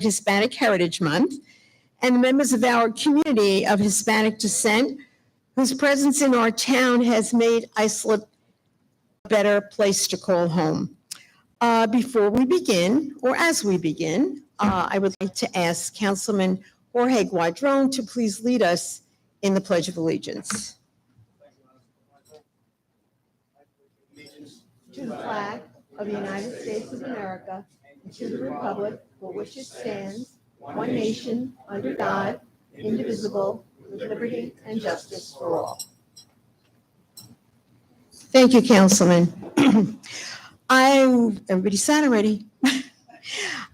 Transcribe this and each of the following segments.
Hispanic Heritage Month, and the members of our community of Hispanic descent whose presence in our town has made Islip a better place to call home. Before we begin, or as we begin, I would like to ask Councilman Jorge Guadron to please lead us in the Pledge of Allegiance. To the flag of the United States of America, and to the republic for which it stands, one nation, under God, indivisible, with liberty and justice for all. Thank you, Councilman. Everybody sat already.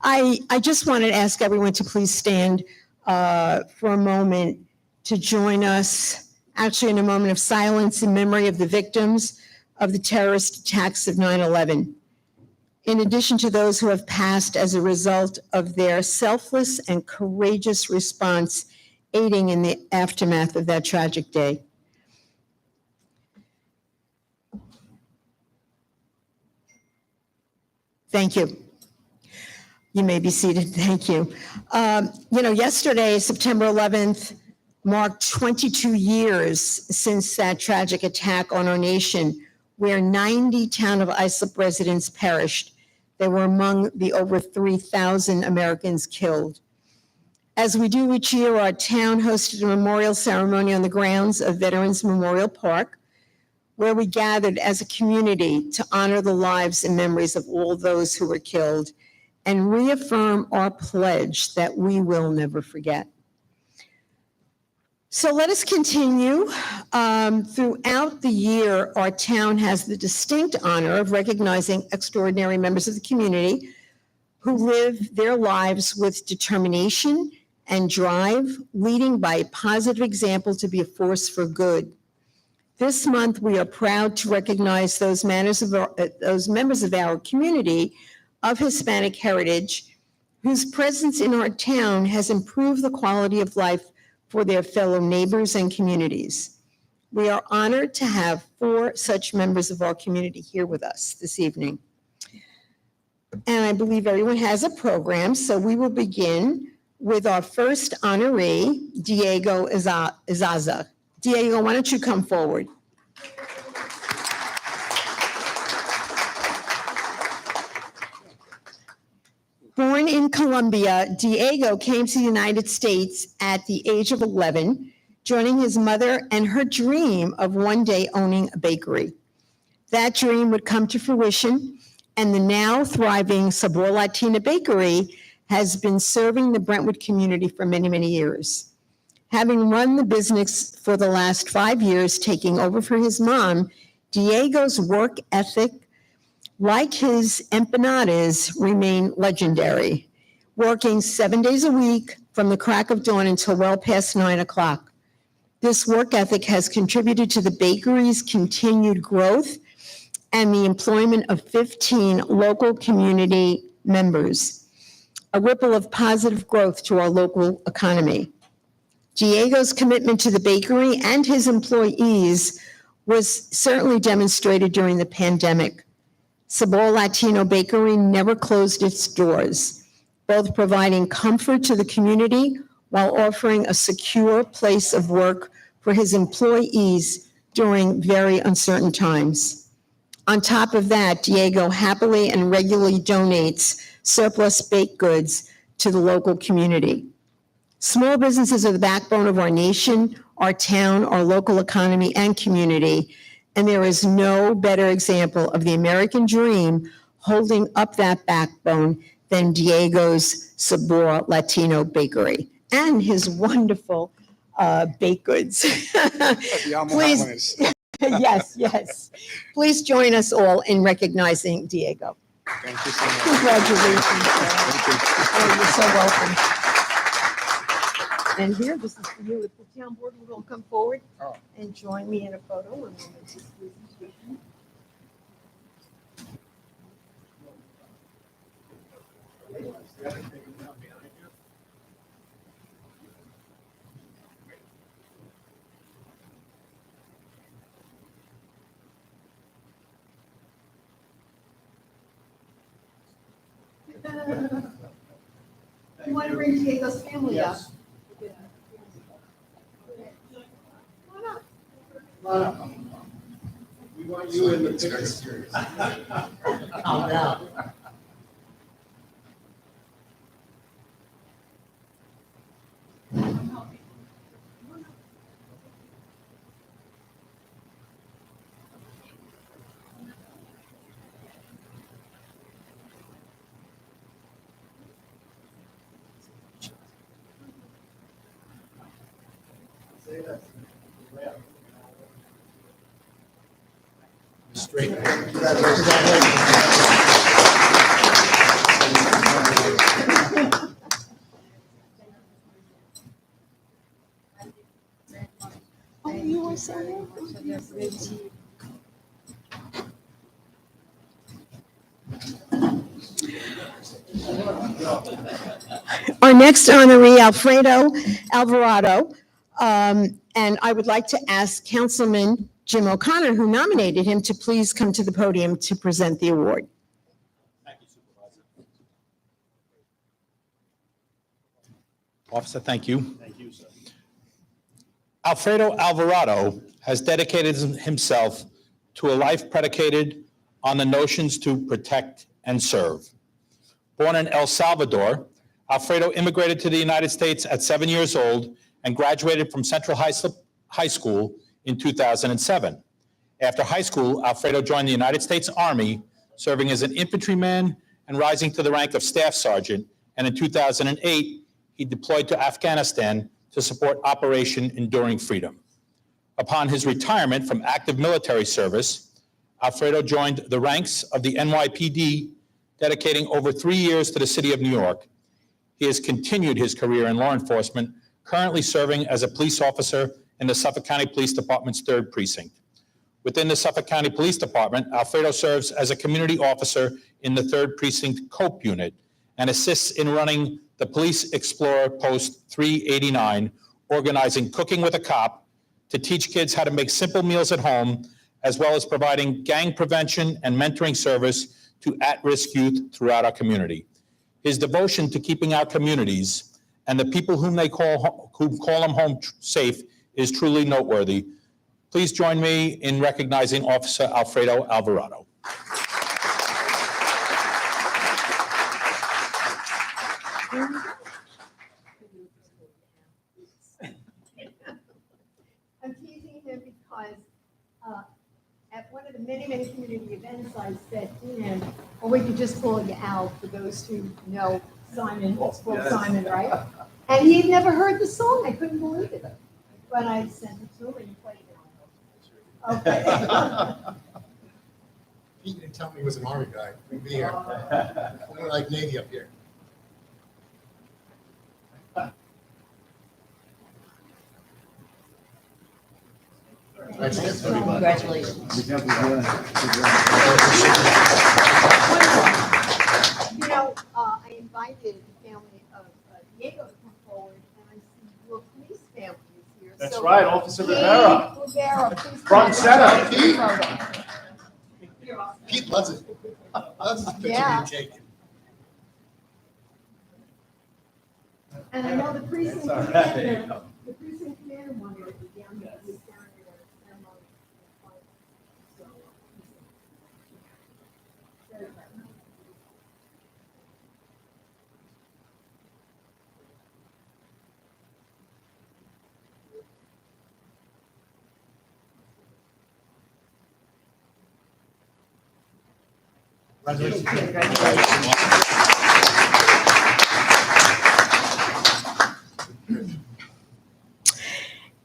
I just wanted to ask everyone to please stand for a moment to join us, actually in a moment of silence in memory of the victims of the terrorist attacks of 9/11. In addition to those who have passed as a result of their selfless and courageous response, aiding in the aftermath of that tragic day. Thank you. You may be seated. Thank you. Yesterday, September 11th, marked 22 years since that tragic attack on our nation, where 90 town of Islip residents perished. They were among the over 3,000 Americans killed. As we do each year, our town hosted a memorial ceremony on the grounds of Veterans Memorial Park, where we gathered as a community to honor the lives and memories of all those who were killed and reaffirm our pledge that we will never forget. So let us continue. Throughout the year, our town has the distinct honor of recognizing extraordinary members of the community who live their lives with determination and drive, leading by a positive example to be a force for good. This month, we are proud to recognize those members of our community of Hispanic heritage whose presence in our town has improved the quality of life for their fellow neighbors and communities. We are honored to have 4 such members of our community here with us this evening. And I believe everyone has a program, so we will begin with our first honoree, Diego Izaza. Diego, why don't you come forward? Born in Colombia, Diego came to the United States at the age of 11, joining his mother and her dream of one day owning a bakery. That dream would come to fruition, and the now thriving Sabor Latina Bakery has been serving the Brentwood community for many, many years. Having run the business for the last 5 years, taking over for his mom, Diego's work ethic, like his empanadas, remain legendary, working 7 days a week from the crack of dawn until well past 9 o'clock. This work ethic has contributed to the bakery's continued growth and the employment of 15 local community members, a ripple of positive growth to our local economy. Diego's commitment to the bakery and his employees was certainly demonstrated during the pandemic. Sabor Latino Bakery never closed its doors, both providing comfort to the community while offering a secure place of work for his employees during very uncertain times. On top of that, Diego happily and regularly donates surplus baked goods to the local community. Small businesses are the backbone of our nation, our town, our local economy, and community. And there is no better example of the American dream holding up that backbone than Diego's Sabor Latino Bakery and his wonderful baked goods. Please, yes. Please join us all in recognizing Diego. Thank you so much. Congratulations. Thank you. Oh, you're so welcome. And here, this is for you. If the town board will come forward and join me in a photo when we make this presentation. Why want to bring Diego's family up? Come on up. We want you in the picture. Calm down. Straight. Oh, you were saying? Our next honoree, Alfredo Alvarado, and I would like to ask Councilman Jim O'Connor, who nominated him, to please come to the podium to present the award. Thank you, Supervisor. Officer, thank you. Thank you, sir. Alfredo Alvarado has dedicated himself to a life predicated on the notions to protect and serve. Born in El Salvador, Alfredo immigrated to the United States at 7 years old and graduated from Central High School in 2007. After high school, Alfredo joined the United States Army, serving as an infantryman and rising to the rank of staff sergeant. And in 2008, he deployed to Afghanistan to support Operation Enduring Freedom. Upon his retirement from active military service, Alfredo joined the ranks of the NYPD, dedicating over 3 years to the city of New York. He has continued his career in law enforcement, currently serving as a police officer in the Suffolk County Police Department's 3rd Precinct. Within the Suffolk County Police Department, Alfredo serves as a community officer in the 3rd Precinct COPE unit and assists in running the Police Explorer Post 389, organizing Cooking with a Cop to teach kids how to make simple meals at home, as well as providing gang prevention and mentoring service to at-risk youth throughout our community. His devotion to keeping our communities and the people who call them home safe is truly noteworthy. Please join me in recognizing Officer Alfredo Alvarado. I'm teasing him because at one of the many, many community events, I said to him, or we could just call you Al for those who know Simon, it's called Simon, right? And he'd never heard the song. I couldn't believe it. But I sent it to him and he played it. Okay. He didn't tell me he was an Army guy. We'd be here. We're like Navy up here. Congratulations. You know, I invited the family of Diego to come forward, and I see your police family is here. That's So, right, Officer Rivera. Rivera, please. Front come center. up. Pete loves it. Loves his picture Yeah. being taken. And I know the precinct That's all right. commander, the precinct commander wanted to be down there, he was down there at a ceremony. So, very good.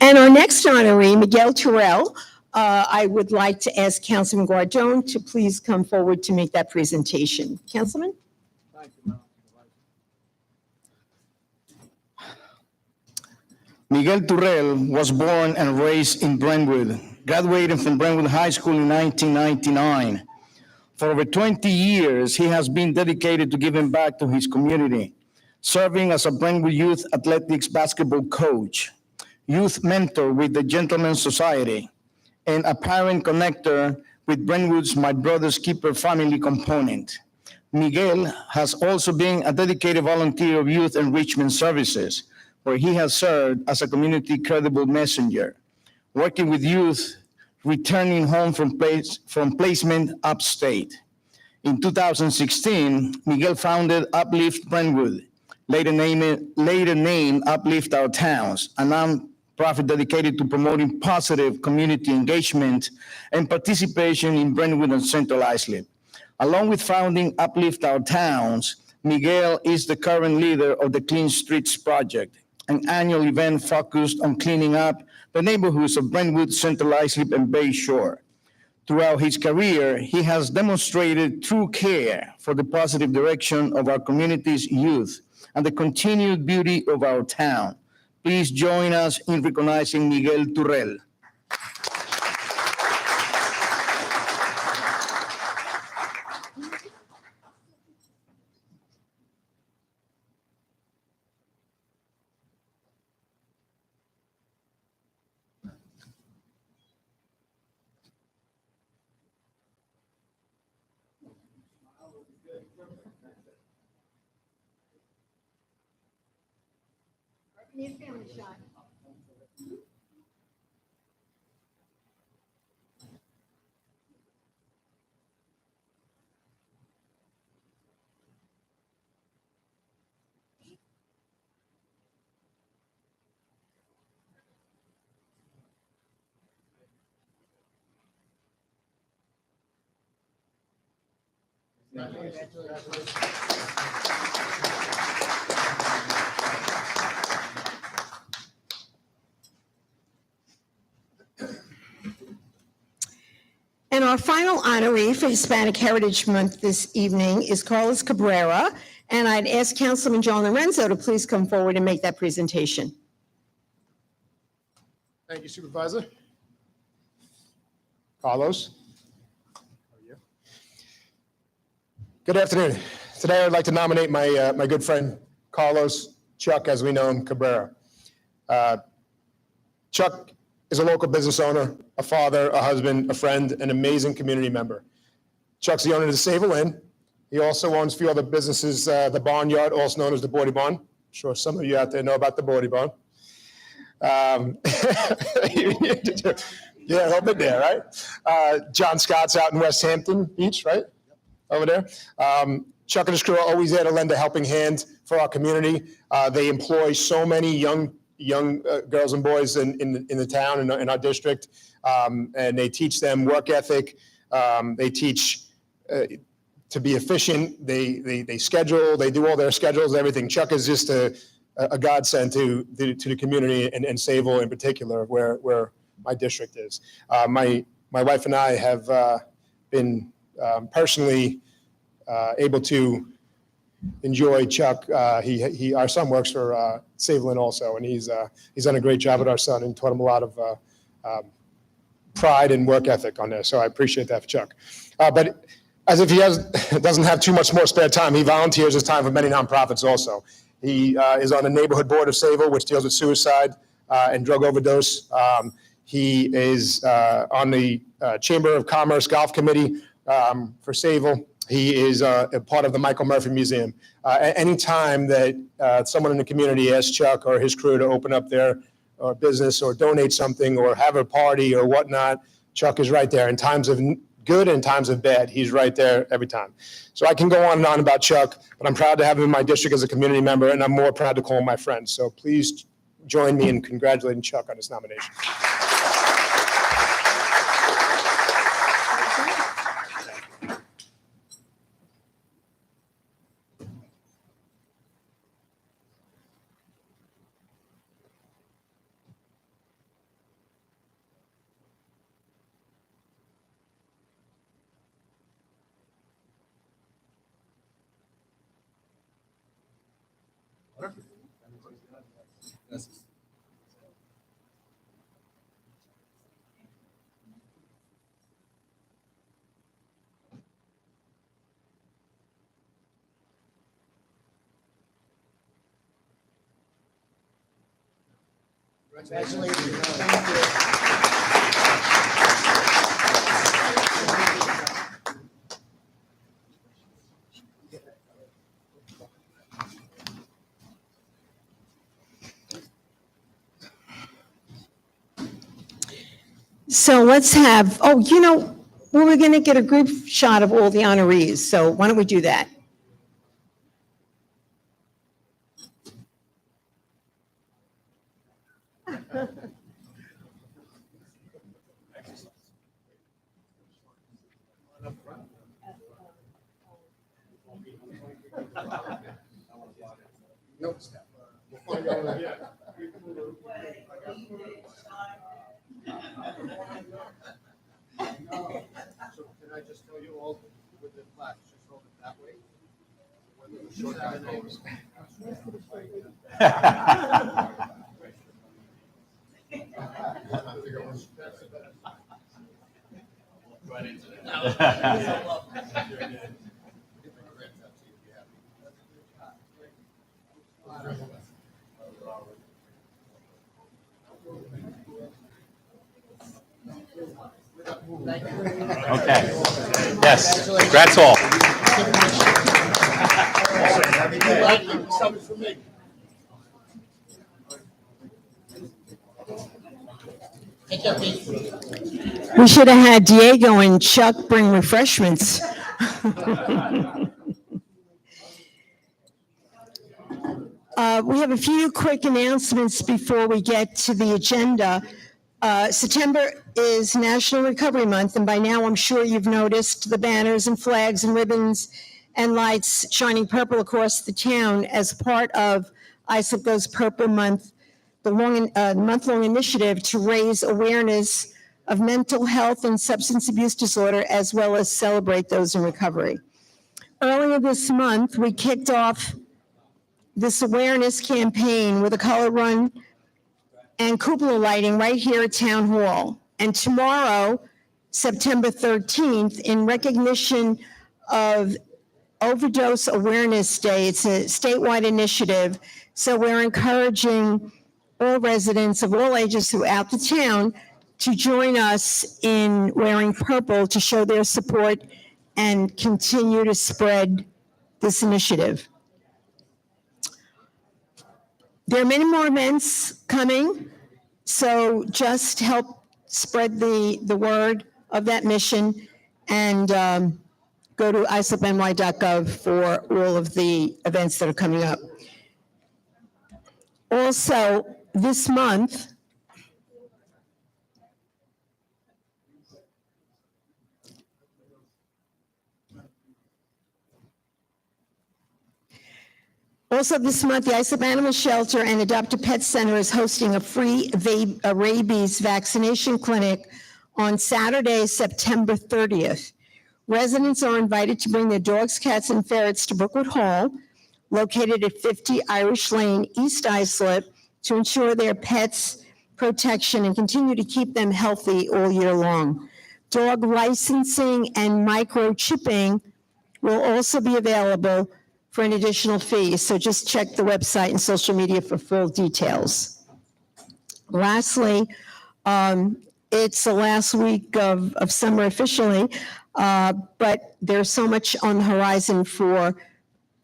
And our next honoree, Miguel Terrell, I would like to ask Councilman Guardone to please come forward to make that presentation. Councilman? Miguel Turrell was born and raised in Brentwood, graduating from Brentwood High School in 1999. For over 20 years, he has been dedicated to giving back to his community, serving as a Brentwood Youth Athletics basketball coach, youth mentor with the Gentlemen's Society, and a parent connector with Brentwood's My Brother's Keeper family component. Miguel has also been a dedicated volunteer of Youth Enrichment Services, where he has served as a community credible messenger, working with youth returning home from placement upstate. In 2016, Miguel founded Uplift Brentwood, later named Uplift Our Towns, a nonprofit dedicated to promoting positive community engagement and participation in Brentwood and Central Islip. Along with founding Uplift Our Towns, Miguel is the current leader of the Clean Streets Project, an annual event focused on cleaning up the neighborhoods of Brentwood, Central Islip, and Bay Shore. Throughout his career, he has demonstrated true care for the positive direction of our community's youth and the continued beauty of our town. Please join us in recognizing Miguel Turrell. Need a family shot. And our final honoree for Hispanic Heritage Month this evening is Carlos Cabrera. And I'd ask Councilman John Lorenzo to please come forward and make that presentation. Thank you, Supervisor. Carlos. How are you? Good afternoon. Today I'd like to nominate my good friend Carlos Chuck, as we know him, Cabrera. Chuck is a local business owner, a father, a husband, a friend, an amazing community member. Chuck's the owner of the Sable Inn. He also owns a few other businesses, the Barnyard, also known as the Bordy Barn. I'm sure some of you out there know about the Bordy Barn. Yeah, a little bit there, right? John Scott's out in West Hampton Beach, right? Over there. Chuck and his crew are always there to lend a helping hand for our community. They employ so many young girls and boys in the town, in our district, and they teach them work ethic. They teach to be efficient. They schedule. They do all their schedules, everything. Chuck is just a godsend to the community and Sable in particular, where my district is. My wife and I have been personally able to enjoy Chuck. Our son works for Sable Inn also, and he's done a great job with our son and taught him a lot of pride and work ethic on there. So I appreciate that for Chuck. But as if he doesn't have too much more spare time, he volunteers his time for many nonprofits also. He is on the neighborhood board of Sable, which deals with suicide and drug overdose. He is on the Chamber of Commerce Golf Committee for Sable. He is a part of the Michael Murphy Museum. Any time that someone in the community asks Chuck or his crew to open up their business or donate something or have a party or whatnot, Chuck is right there. In times of good and times of bad, he's right there every time. So I can go on and on about Chuck, but I'm proud to have him in my district as a community member, and I'm more proud to call him my friend. So please join me in congratulating Chuck on his nomination. Congratulations. Thank you. So let's have, oh, we were going to get a group shot of all the honorees, so why don't we do that? So can I just tell you all with the flash, just hold it that way? Okay. Yes, congrats all. Something for me. We should have had Diego and Chuck bring refreshments. We have a few quick announcements before we get to the agenda. September is National Recovery Month, and by now I'm sure you've noticed the banners and flags and ribbons and lights shining purple across the town as part of ISIP Goes Purple Month, the month-long initiative to raise awareness of mental health and substance abuse disorder, as well as celebrate those in recovery. Earlier this month, we kicked off this awareness campaign with a color run and cupola lighting right here at Town Hall. And tomorrow, September 13th, in recognition of Overdose Awareness Day, it's a statewide initiative, so we're encouraging all residents of all ages throughout the town to join us in wearing purple to show their support and continue to spread this initiative. There are many more events coming, so just help spread the word of that mission, and go to islipny.gov for all of the events that are coming up. Also, this month, the Islip Animal Shelter and Adopt a Pet Center is hosting a free rabies vaccination clinic on Saturday, September 30th. Residents are invited to bring their dogs, cats, and ferrets to Brookwood Hall, located at 50 Irish Lane, East Islip, to ensure their pets' protection and continue to keep them healthy all year long. Dog licensing and microchipping will also be available for an additional fee, so just check the website and social media for full details. Lastly, it's the last week of summer officially, but there's so much on the horizon for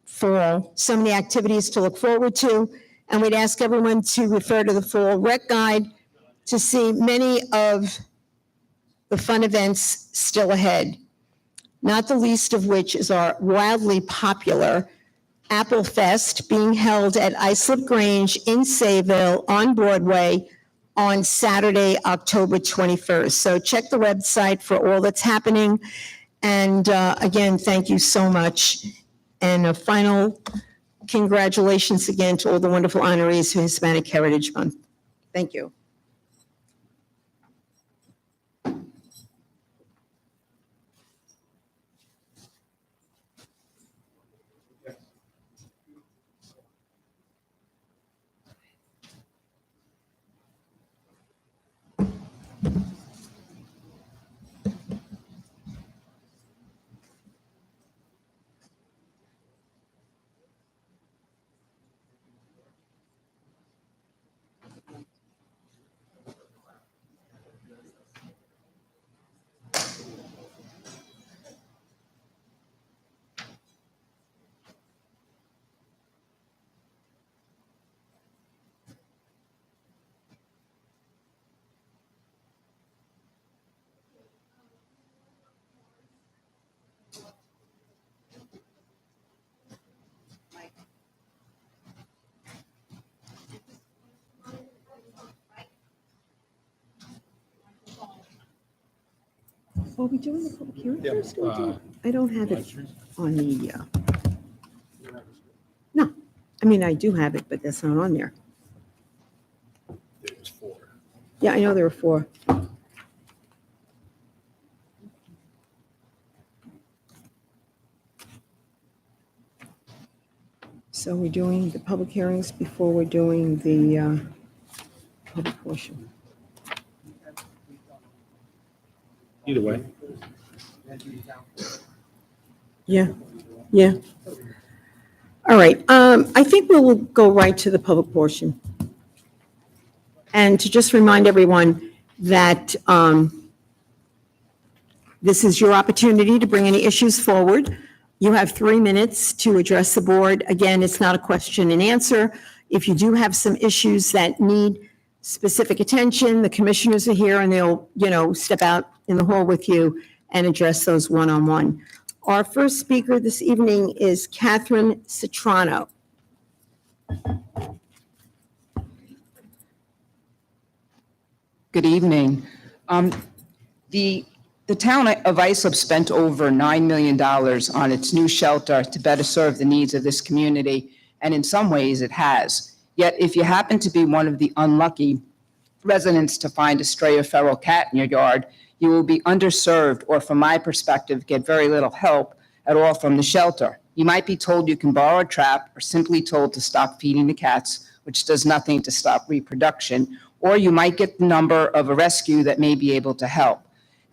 fall, so many activities to look forward to, and we'd ask everyone to refer to the Fall Rec Guide to see many of the fun events still ahead, not the least of which is our wildly popular Apple Fest being held at Islip Grange in Sayville on Broadway on Saturday, October 21st. So check the website for all that's happening. And again, thank you so much. And a final congratulations again to all the wonderful honorees for Hispanic Heritage Month. Thank you. Are we doing the public hearing first? or do- I don't have it on the, no, I mean, I do have it, but that's not on there. There was 4. Yeah, I know there were 4. So we're doing the public hearings before we're doing the public portion. Either way. Yeah, yeah. All right, I think we'll go right to the public portion. And to just remind everyone that this is your opportunity to bring any issues forward. You have 3 minutes to address the board. Again, it's not a question and answer. If you do have some issues that need specific attention, the commissioners are here and they'll, step out in the hall with you and address those one-on-one. Our first speaker this evening is Catherine Citrano. Good evening. The town of Islip spent over $9 million on its new shelter to better serve the needs of this community, and in some ways it has. Yet if you happen to be one of the unlucky residents to find a stray or feral cat in your yard, you will be underserved, or from my perspective, get very little help at all from the shelter. You might be told you can borrow a trap, or simply told to stop feeding the cats, which does nothing to stop reproduction, or you might get the number of a rescue that may be able to help.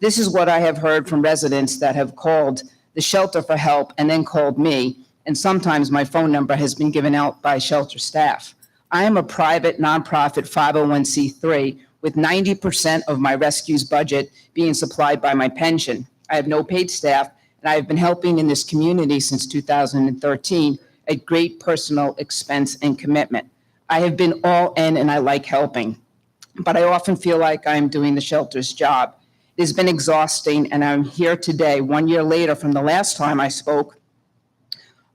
This is what I have heard from residents that have called the shelter for help and then called me, and sometimes my phone number has been given out by shelter staff. I am a private nonprofit 501c3 with 90% of my rescue's budget being supplied by my pension. I have no paid staff, and I have been helping in this community since 2013 at great personal expense and commitment. I have been all in and I like helping, but I often feel like I'm doing the shelter's job. It has been exhausting, and I'm here today, 1 year later from the last time I spoke,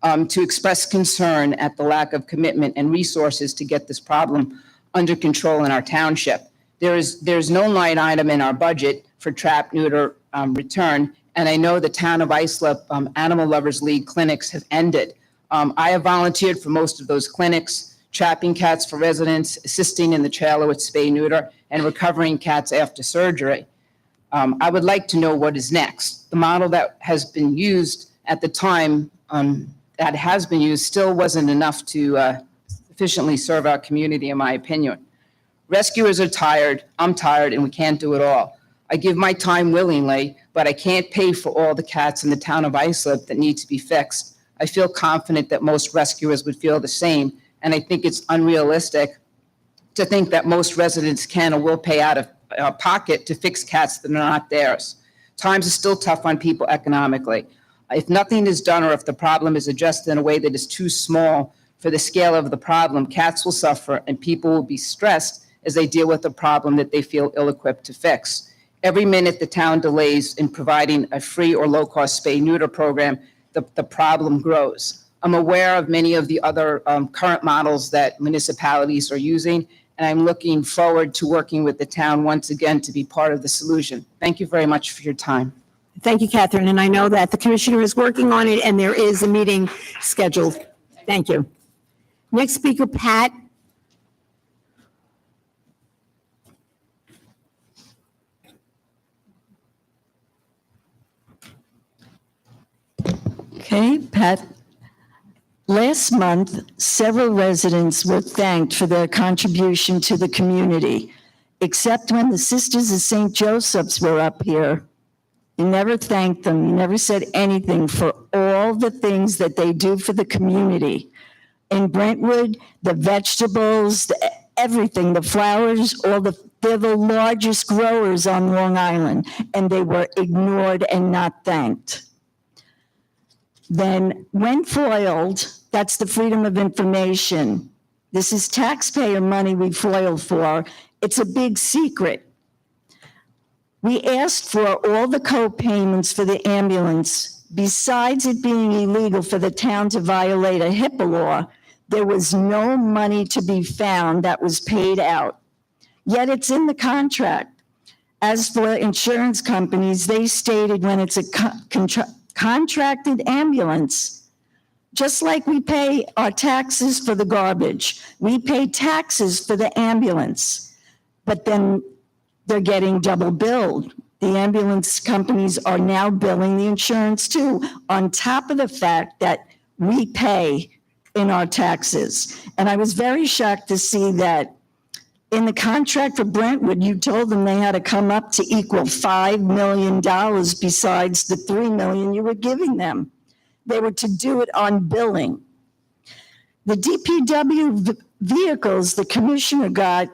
to express concern at the lack of commitment and resources to get this problem under control in our township. There's no line item in our budget for trap, neuter, return, and I know the town of Islip Animal Lovers League clinics have ended. I have volunteered for most of those clinics, trapping cats for residents, assisting in the trailer with spay neuter, and recovering cats after surgery. I would like to know what is next. The model that has been used at the time, still wasn't enough to efficiently serve our community, in my opinion. Rescuers are tired, I'm tired, and we can't do it all. I give my time willingly, but I can't pay for all the cats in the town of Islip that need to be fixed. I feel confident that most rescuers would feel the same, and I think it's unrealistic to think that most residents can or will pay out of pocket to fix cats that are not theirs. Times are still tough on people economically. If nothing is done, or if the problem is addressed in a way that is too small for the scale of the problem, cats will suffer and people will be stressed as they deal with a problem that they feel ill-equipped to fix. Every minute the town delays in providing a free or low-cost spay-neuter program, the problem grows. I'm aware of many of the other current models that municipalities are using, and I'm looking forward to working with the town once again to be part of the solution. Thank you very much for your time. Thank you, Catherine, and I know that the commissioner is working on it, and there is a meeting scheduled. Thank you. Next speaker, Pat. Okay, Pat. Last month, several residents were thanked for their contribution to the community, except when the Sisters of St. Joseph's were up here. You never thanked them. You never said anything for all the things that they do for the community. In Brentwood, the vegetables, everything, the flowers, they're the largest growers on Long Island, and they were ignored and not thanked. Then, when foiled, that's the freedom of information. This is taxpayer money we foiled for. It's a big secret. We asked for all the co-payments for the ambulance. Besides it being illegal for the town to violate a HIPAA law, there was no money to be found that was paid out. Yet it's in the contract. As for insurance companies, they stated when it's a contracted ambulance, just like we pay our taxes for the garbage, we pay taxes for the ambulance, but then they're getting double billed. The ambulance companies are now billing the insurance too, on top of the fact that we pay in our taxes. And I was very shocked to see that in the contract for Brentwood, you told them they had to come up to equal $5 million besides the $3 million you were giving them. They were to do it on billing. The DPW vehicles the commissioner got,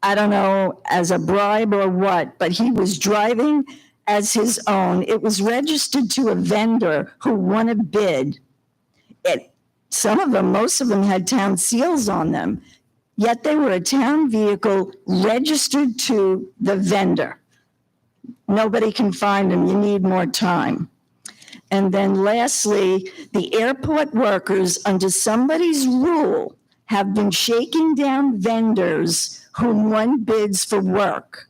I don't know, as a bribe or what, but he was driving as his own. It was registered to a vendor who won a bid. Some of them, most of them had town seals on them, yet they were a town vehicle registered to the vendor. Nobody can find them. You need more time. And then lastly, the airport workers, under somebody's rule, have been shaking down vendors who won bids for work.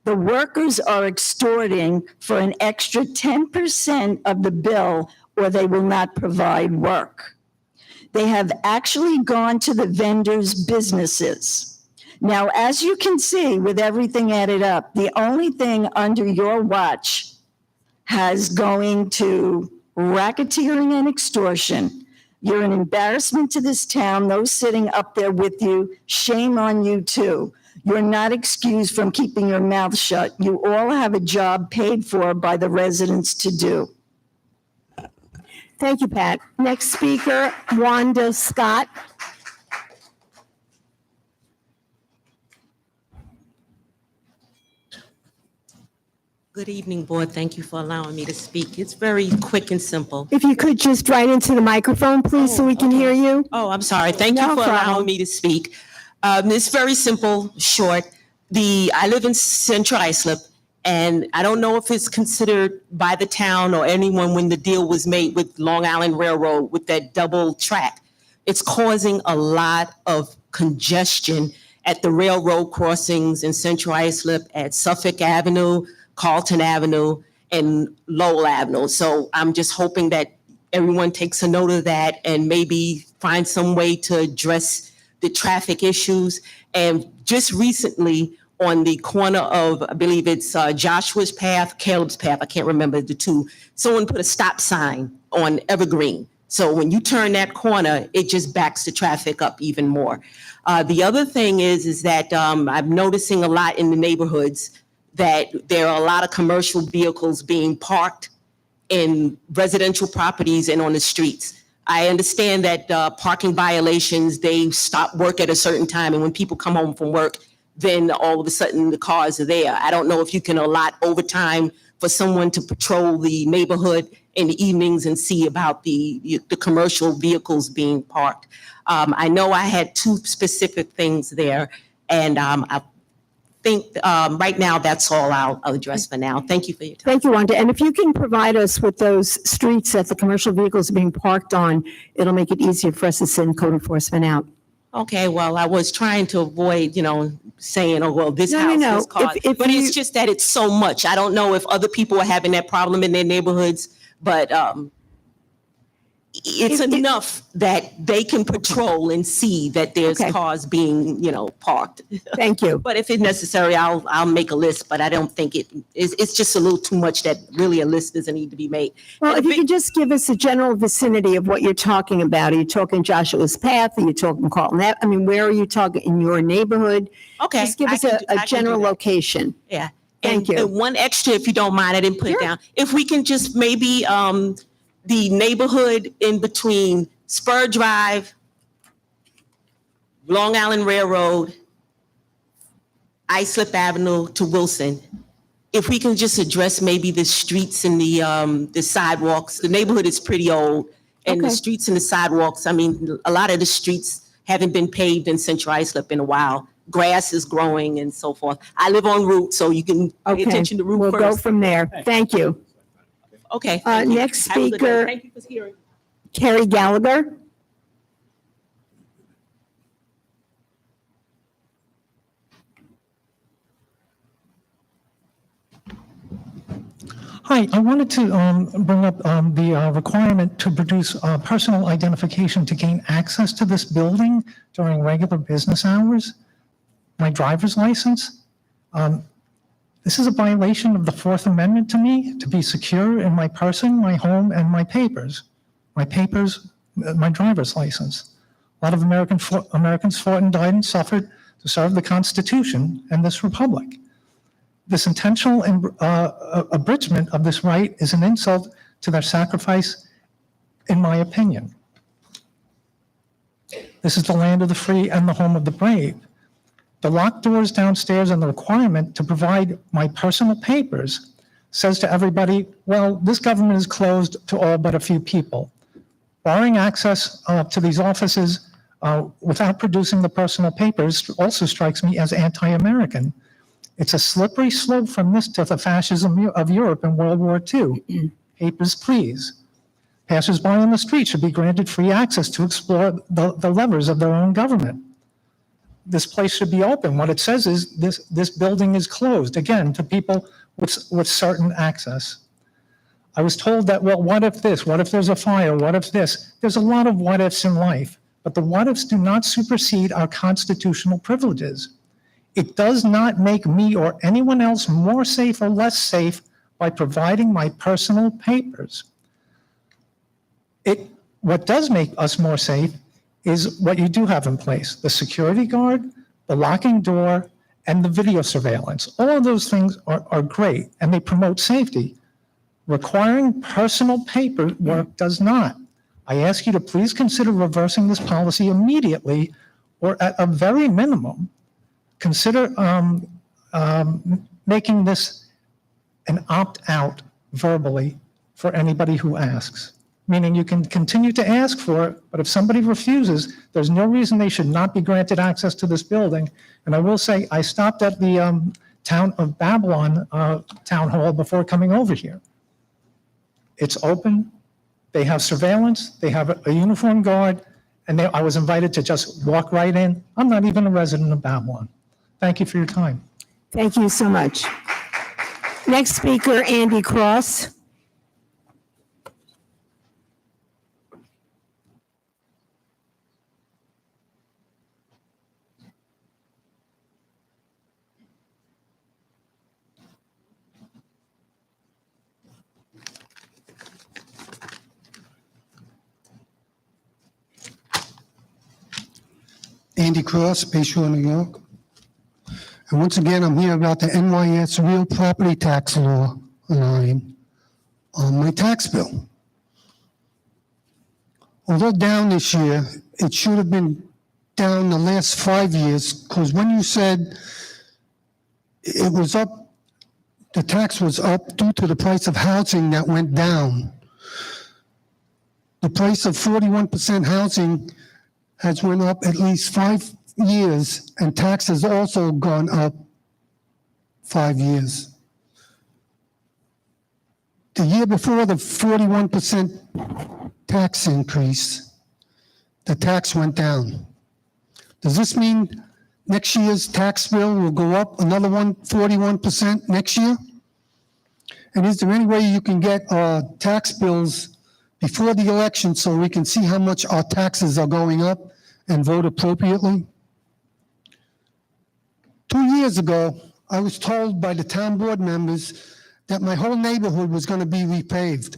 The workers are extorting for an extra 10% of the bill, or they will not provide work. They have actually gone to the vendors' businesses. Now, as you can see, with everything added up, the only thing under your watch has going to racketeering and extortion. You're an embarrassment to this town. Those sitting up there with you, shame on you too. You're not excused from keeping your mouth shut. You all have a job paid for by the residents to do. Thank you, Pat. Next speaker, Wanda Scott. Good evening, Board. Thank you for allowing me to speak. It's very quick and simple. If you could just write into the microphone, please, so we can hear you. Oh, I'm sorry. Thank you No for allowing problem. me to speak. It's very simple, short. I live in Central Islip, and I don't know if it's considered by the town or anyone when the deal was made with Long Island Railroad with that double track. It's causing a lot of congestion at the railroad crossings in Central Islip, at Suffolk Avenue, Carlton Avenue, and Lowell Avenue. So I'm just hoping that everyone takes a note of that and maybe find some way to address the traffic issues. And just recently, on the corner of, I believe it's Joshua's Path, Caleb's Path, I can't remember the two, someone put a stop sign on Evergreen. So when you turn that corner, it just backs the traffic up even more. The other thing is that I'm noticing a lot in the neighborhoods that there are a lot of commercial vehicles being parked in residential properties and on the streets. I understand that parking violations, they stop work at a certain time, and when people come home from work, then all of a sudden the cars are there. I don't know if you can allot overtime for someone to patrol the neighborhood in the evenings and see about the commercial vehicles being parked. I know I had two specific things there, and I think right now that's all I'll address for now. Thank you for your time. Thank you, Wanda. And if you can provide us with those streets that the commercial vehicles are being parked on, it'll make it easier for us to send code enforcement out. Okay, well, I was trying to avoid, saying, oh, well, this house, No. this car. If But you- it's just that it's so much. I don't know if other people are having that problem in their neighborhoods, but it's If- enough that they can patrol and see that there's Okay. cars being, parked. Thank you. But if it's necessary, I'll make a list, but I don't think it's just a little too much that really a list doesn't need to be made. Well, And if a you big- could just give us a general vicinity of what you're talking about. Are you talking Joshua's Path? Are you talking Carlton Ave? I mean, where are you talking in your neighborhood? Okay. Just give I us can a do- I can do general that. location. Yeah. Thank And you. one extra, if you don't mind, I didn't put it Sure. down. If we can just maybe, the neighborhood in between Spur Drive, Long Island Railroad, Islip Avenue to Wilson, if we can just address maybe the streets and the sidewalks. The neighborhood is pretty old, and the Okay. streets and the sidewalks, I mean, a lot of the streets haven't been paved in Central Islip in a while. Grass is growing and so forth. I live on Route, so you can pay Okay, attention to Route we'll go first. from there. Thank you. Okay. thank you. Next Have a good day. speaker- Thank you for hearing. Carrie Gallagher. Hi, I wanted to bring up the requirement to produce personal identification to gain access to this building during regular business hours, my driver's license. This is a violation of the Fourth Amendment to me, to be secure in my person, my home, and my papers, my driver's license. A lot of Americans fought and died and suffered to serve the Constitution and this republic. This intentional abridgment of this right is an insult to their sacrifice, in my opinion. This is the land of the free and the home of the brave. The locked doors downstairs and the requirement to provide my personal papers says to everybody, well, this government is closed to all but a few people. Barring access to these offices without producing the personal papers also strikes me as anti-American. It's a slippery slope from this to the fascism of Europe in World War II. Papers, please. Passers-by on the street should be granted free access to explore the levers of their own government. This place should be open. What it says is this building is closed, again, to people with certain access. I was told that, well, what if this? What if there's a fire? What if this? There's a lot of what ifs in life, but the what ifs do not supersede our constitutional privileges. It does not make me or anyone else more safe or less safe by providing my personal papers. What does make us more safe is what you do have in place: the security guard, the locking door, and the video surveillance. All of those things are great, and they promote safety. Requiring personal paperwork does not. I ask you to please consider reversing this policy immediately, or at a very minimum, consider making this an opt-out verbally for anybody who asks. Meaning you can continue to ask for it, but if somebody refuses, there's no reason they should not be granted access to this building. And I will say, I stopped at the Town of Babylon Town Hall before coming over here. It's open, they have surveillance, they have a uniformed guard, and I was invited to just walk right in. I'm not even a resident of Babylon. Thank you for your time. Thank you so much. Next speaker, Andy Cross. Andy Cross, Bayshore, New York. And once again, I'm here about the NYS real property tax law line on my tax bill. Although down this year, it should have been down the last 5 years, because when you said it was up, the tax was up due to the price of housing that went down. The price of 41% housing has went up at least 5 years, and tax has also gone up 5 years. The year before the 41% tax increase, the tax went down. Does this mean next year's tax bill will go up another 41% next year? And is there any way you can get tax bills before the election so we can see how much our taxes are going up and vote appropriately? 2 years ago, I was told by the town board members that my whole neighborhood was going to be repaved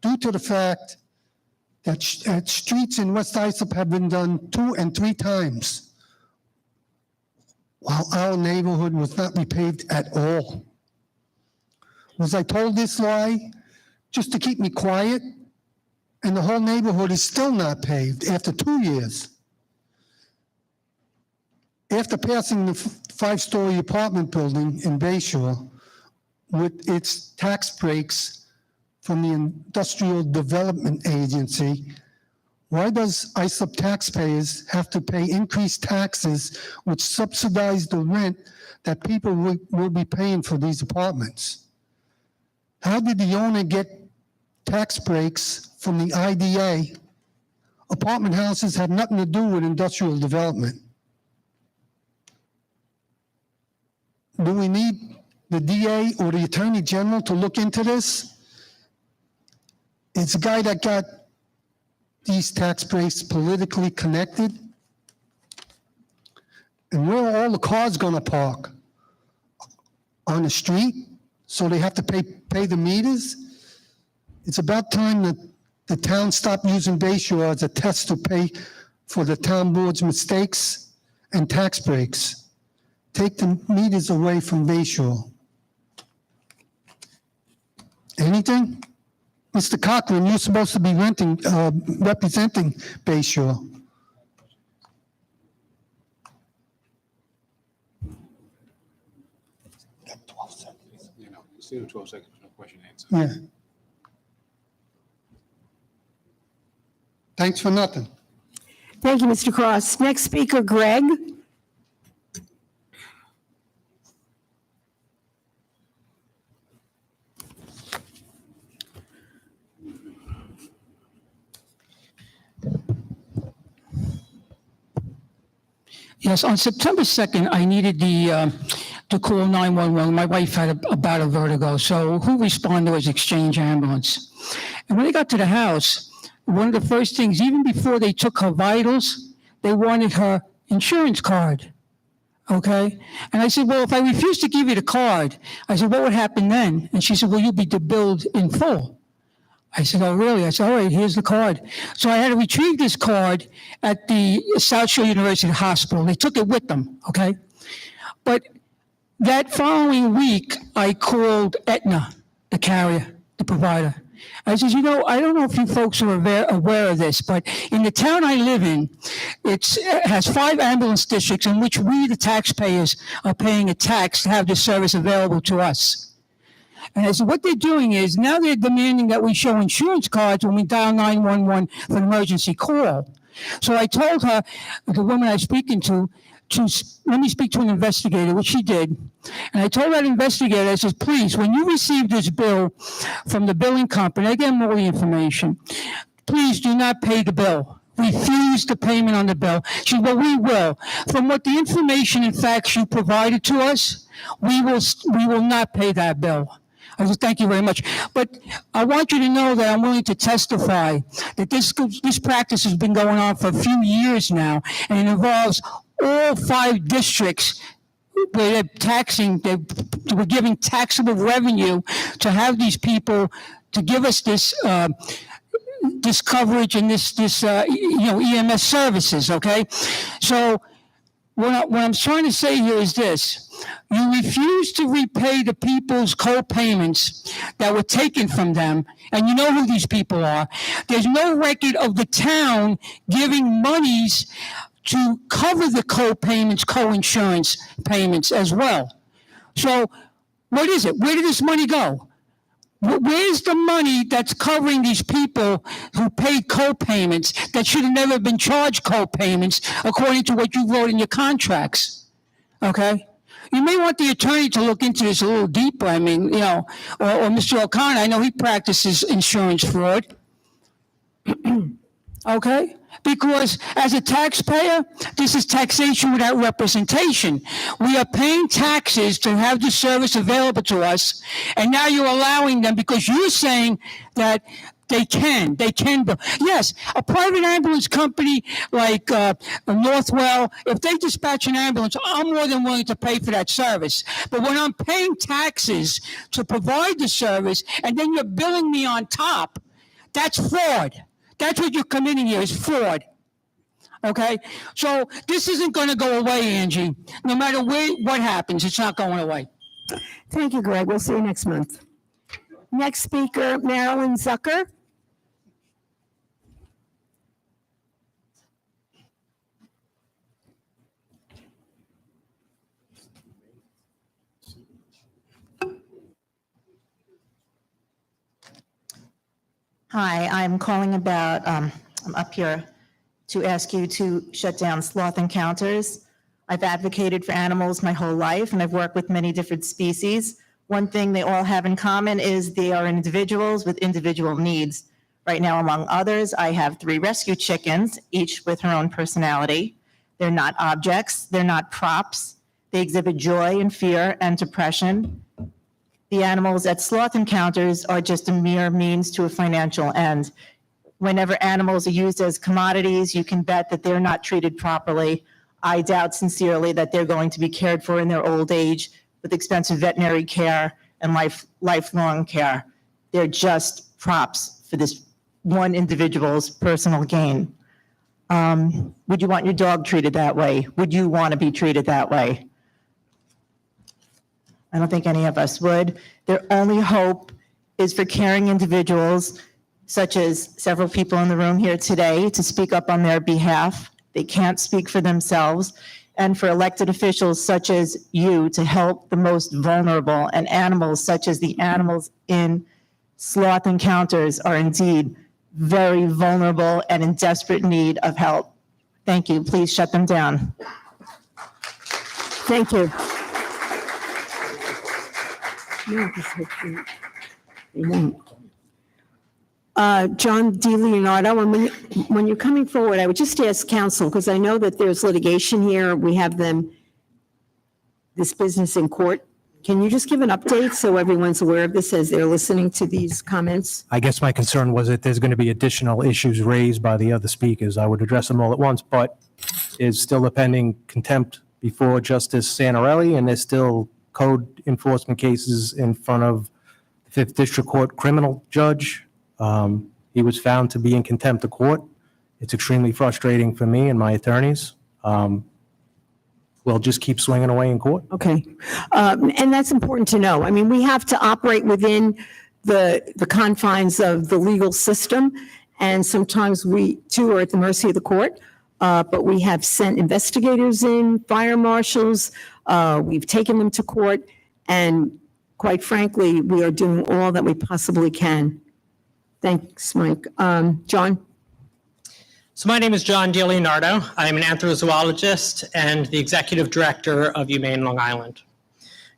due to the fact that streets in West Islip have been done 2 and 3 times, while our neighborhood was not repaved at all. Was I told this lie just to keep me quiet? And the whole neighborhood is still not paved after 2 years. After passing the 5-story apartment building in Bayshore with its tax breaks from the Industrial Development Agency, why does Islip taxpayers have to pay increased taxes which subsidize the rent that people will be paying for these apartments? How did the owner get tax breaks from the IDA? Apartment houses have nothing to do with industrial development. Do we need the DA or the Attorney General to look into this. It's a guy that got these tax breaks politically connected. And where are all the cars gonna park? On the street? So they have to pay the meters? It's about time that the town stop using Bay Shore as a test to pay for the town board's mistakes and tax breaks. Take the meters away from Bay Shore. Anything? Mr. Cochran, you're supposed to be representing Bay Shore. Still 12 seconds, no question answer. Yeah. Thanks for nothing. Thank you, Mr. Cross. Next speaker, Greg. Yes, on September 2nd, I needed to call 911. My wife had a bout of vertigo, so who responded was Exchange Ambulance. And when they got to the house, one of the first things, even before they took her vitals, they wanted her insurance card, okay? And I said, well, if I refuse to give you the card, I said, what would happen then? And she said, well, you'll be billed in full. I said, oh, really? I said, all right, here's the card. So I had to retrieve this card at the South Shore University Hospital. They took it with them, okay? But that following week, I called Aetna, the carrier, the provider. I said, you know, I don't know if you folks are aware of this, but in the town I live in, it has 5 ambulance districts in which we, the taxpayers, are paying a tax to have this service available to us. And I said, what they're doing is now they're demanding that we show insurance cards when we dial 911 for an emergency call. So I told her, the woman I was speaking to let me speak to an investigator, which she did. And I told that investigator, I said, please, when you receive this bill from the billing company, I gave them all the information, please do not pay the bill. Refuse the payment on the bill. She said, well, we will. From what the information and facts you provided to us, we will not pay that bill. I said, thank you very much. But I want you to know that I'm willing to testify that this practice has been going on for a few years now, and it involves all 5 districts where they were giving taxable revenue to have these people, to give us this coverage and this EMS services, okay? So what I'm trying to say here is this. You refuse to repay the people's co-payments that were taken from them, and you know who these people are. There's no record of the town giving monies to cover the co-payments, co-insurance payments as well. So what is it? Where did this money go? Where's the money that's covering these people who paid co-payments that should have never been charged co-payments according to what you wrote in your contracts? Okay? You may want the attorney to look into this a little deeper. I mean, or Mr. O'Connor, I know he practices insurance fraud. Okay? Because as a taxpayer, this is taxation without representation. We are paying taxes to have the service available to us, and now you're allowing them because you're saying that they can bill. Yes, a private ambulance company like Northwell, if they dispatch an ambulance, I'm more than willing to pay for that service. But when I'm paying taxes to provide the service, and then you're billing me on top, that's fraud. That's what you're committing here, is fraud. Okay? So this isn't going to go away, Angie. No matter what happens, it's not going away. Thank you, Greg. We'll see you next month. Next speaker, Marilyn Zucker. Hi, I'm calling about, I'm up here to ask you to shut down sloth encounters. I've advocated for animals my whole life, and I've worked with many different species. One thing they all have in common is they are individuals with individual needs. Right now, among others, I have 3 rescue chickens, each with her own personality. They're not objects, they're not props. They exhibit joy and fear and depression. The animals at sloth encounters are just a mere means to a financial end. Whenever animals are used as commodities, you can bet that they're not treated properly. I doubt sincerely that they're going to be cared for in their old age with expensive veterinary care and lifelong care. They're just props for this one individual's personal gain. Would you want your dog treated that way? Would you want to be treated that way? I don't think any of us would. Their only hope is for caring individuals, such as several people in the room here today, to speak up on their behalf. They can't speak for themselves. And for elected officials such as you to help the most vulnerable, and animals such as the animals in sloth encounters are indeed very vulnerable and in desperate need of help. Thank you. Please shut them down. Thank you. John DiLeonardo, when you're coming forward, I would just ask counsel, because I know that there's litigation here. We have this business in court. Can you just give an update so everyone's aware of this as they're listening to these comments? I guess my concern was that there's going to be additional issues raised by the other speakers. I would address them all at once, but is still a pending contempt before Justice Santorelli, and there's still code enforcement cases in front of the Fifth District Court criminal judge. He was found to be in contempt of court. It's extremely frustrating for me and my attorneys. We'll just keep swinging away in court. Okay. And that's important to know. I mean, we have to operate within the confines of the legal system, and sometimes we too are at the mercy of the court. But we have sent investigators in, fire marshals, we've taken them to court, and quite frankly, we are doing all that we possibly can. Thanks, Mike. John? So my name is John DiLeonardo. I'm an anthrozoologist and the executive director of Humane Long Island.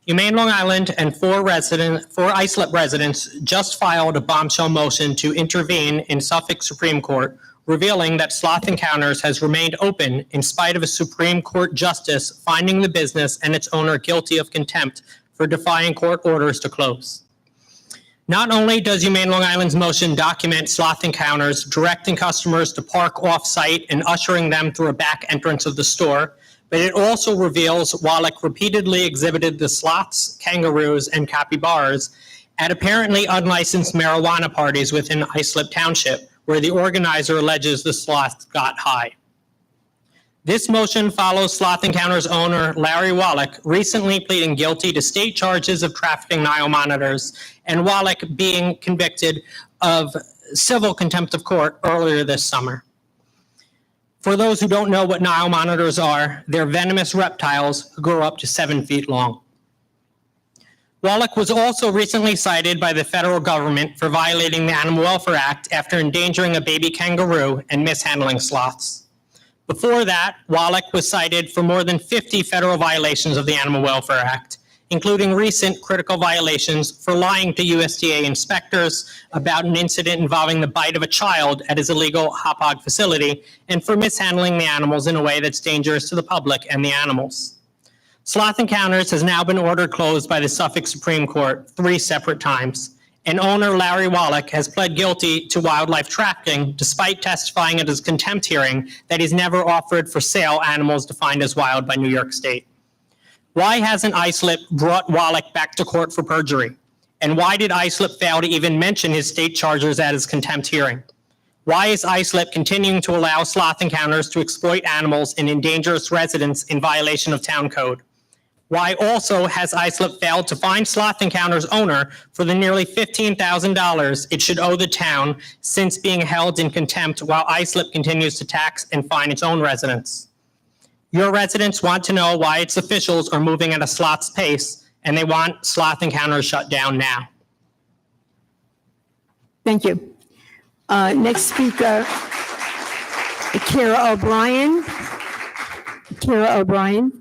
Humane Long Island and four islip residents just filed a bombshell motion to intervene in Suffolk Supreme Court, revealing that Sloth Encounters has remained open in spite of a Supreme Court justice finding the business and its owner guilty of contempt for defying court orders to close. Not only does Humane Long Island's motion document Sloth Encounters directing customers to park off-site and ushering them through a back entrance of the store, but it also reveals Wallach repeatedly exhibited the sloths, kangaroos, and capybaras at apparently unlicensed marijuana parties within Islip Township, where the organizer alleges the sloths got high. This motion follows Sloth Encounters owner Larry Wallach recently pleading guilty to state charges of trafficking Nile monitors, and Wallach being convicted of civil contempt of court earlier this summer. For those who don't know what Nile monitors are, they're venomous reptiles who grow up to 7 feet long. Wallach was also recently cited by the federal government for violating the Animal Welfare Act after endangering a baby kangaroo and mishandling sloths. Before that, Wallach was cited for more than 50 federal violations of the Animal Welfare Act, including recent critical violations for lying to USDA inspectors about an incident involving the bite of a child at his illegal hop hog facility, and for mishandling the animals in a way that's dangerous to the public and the animals. Sloth Encounters has now been ordered closed by the Suffolk Supreme Court 3 separate times, and owner Larry Wallach has pled guilty to wildlife trafficking despite testifying at his contempt hearing that he's never offered for sale animals defined as wild by New York State. Why hasn't Islip brought Wallach back to court for perjury? And why did Islip fail to even mention his state charges at his contempt hearing? Why is Islip continuing to allow Sloth Encounters to exploit animals and endanger residents in violation of town code? Why also has Islip failed to fine Sloth Encounters owner for the nearly $15,000 it should owe the town since being held in contempt while Islip continues to tax and fine its own residents? Your residents want to know why its officials are moving at a sloth's pace, and they want Sloth Encounters shut down now. Thank you. Next speaker, Kara O'Brien. Kara O'Brien.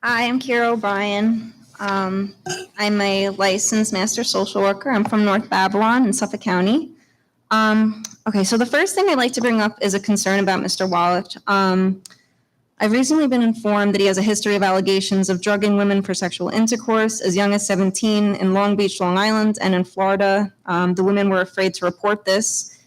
Hi, I'm Kara O'Brien. I'm a licensed master social worker. I'm from North Babylon in Suffolk County. Okay, so the first thing I'd like to bring up is a concern about Mr. Wallach. I've recently been informed that he has a history of allegations of drugging women for sexual intercourse as young as 17 in Long Beach, Long Island, and in Florida. The women were afraid to report this.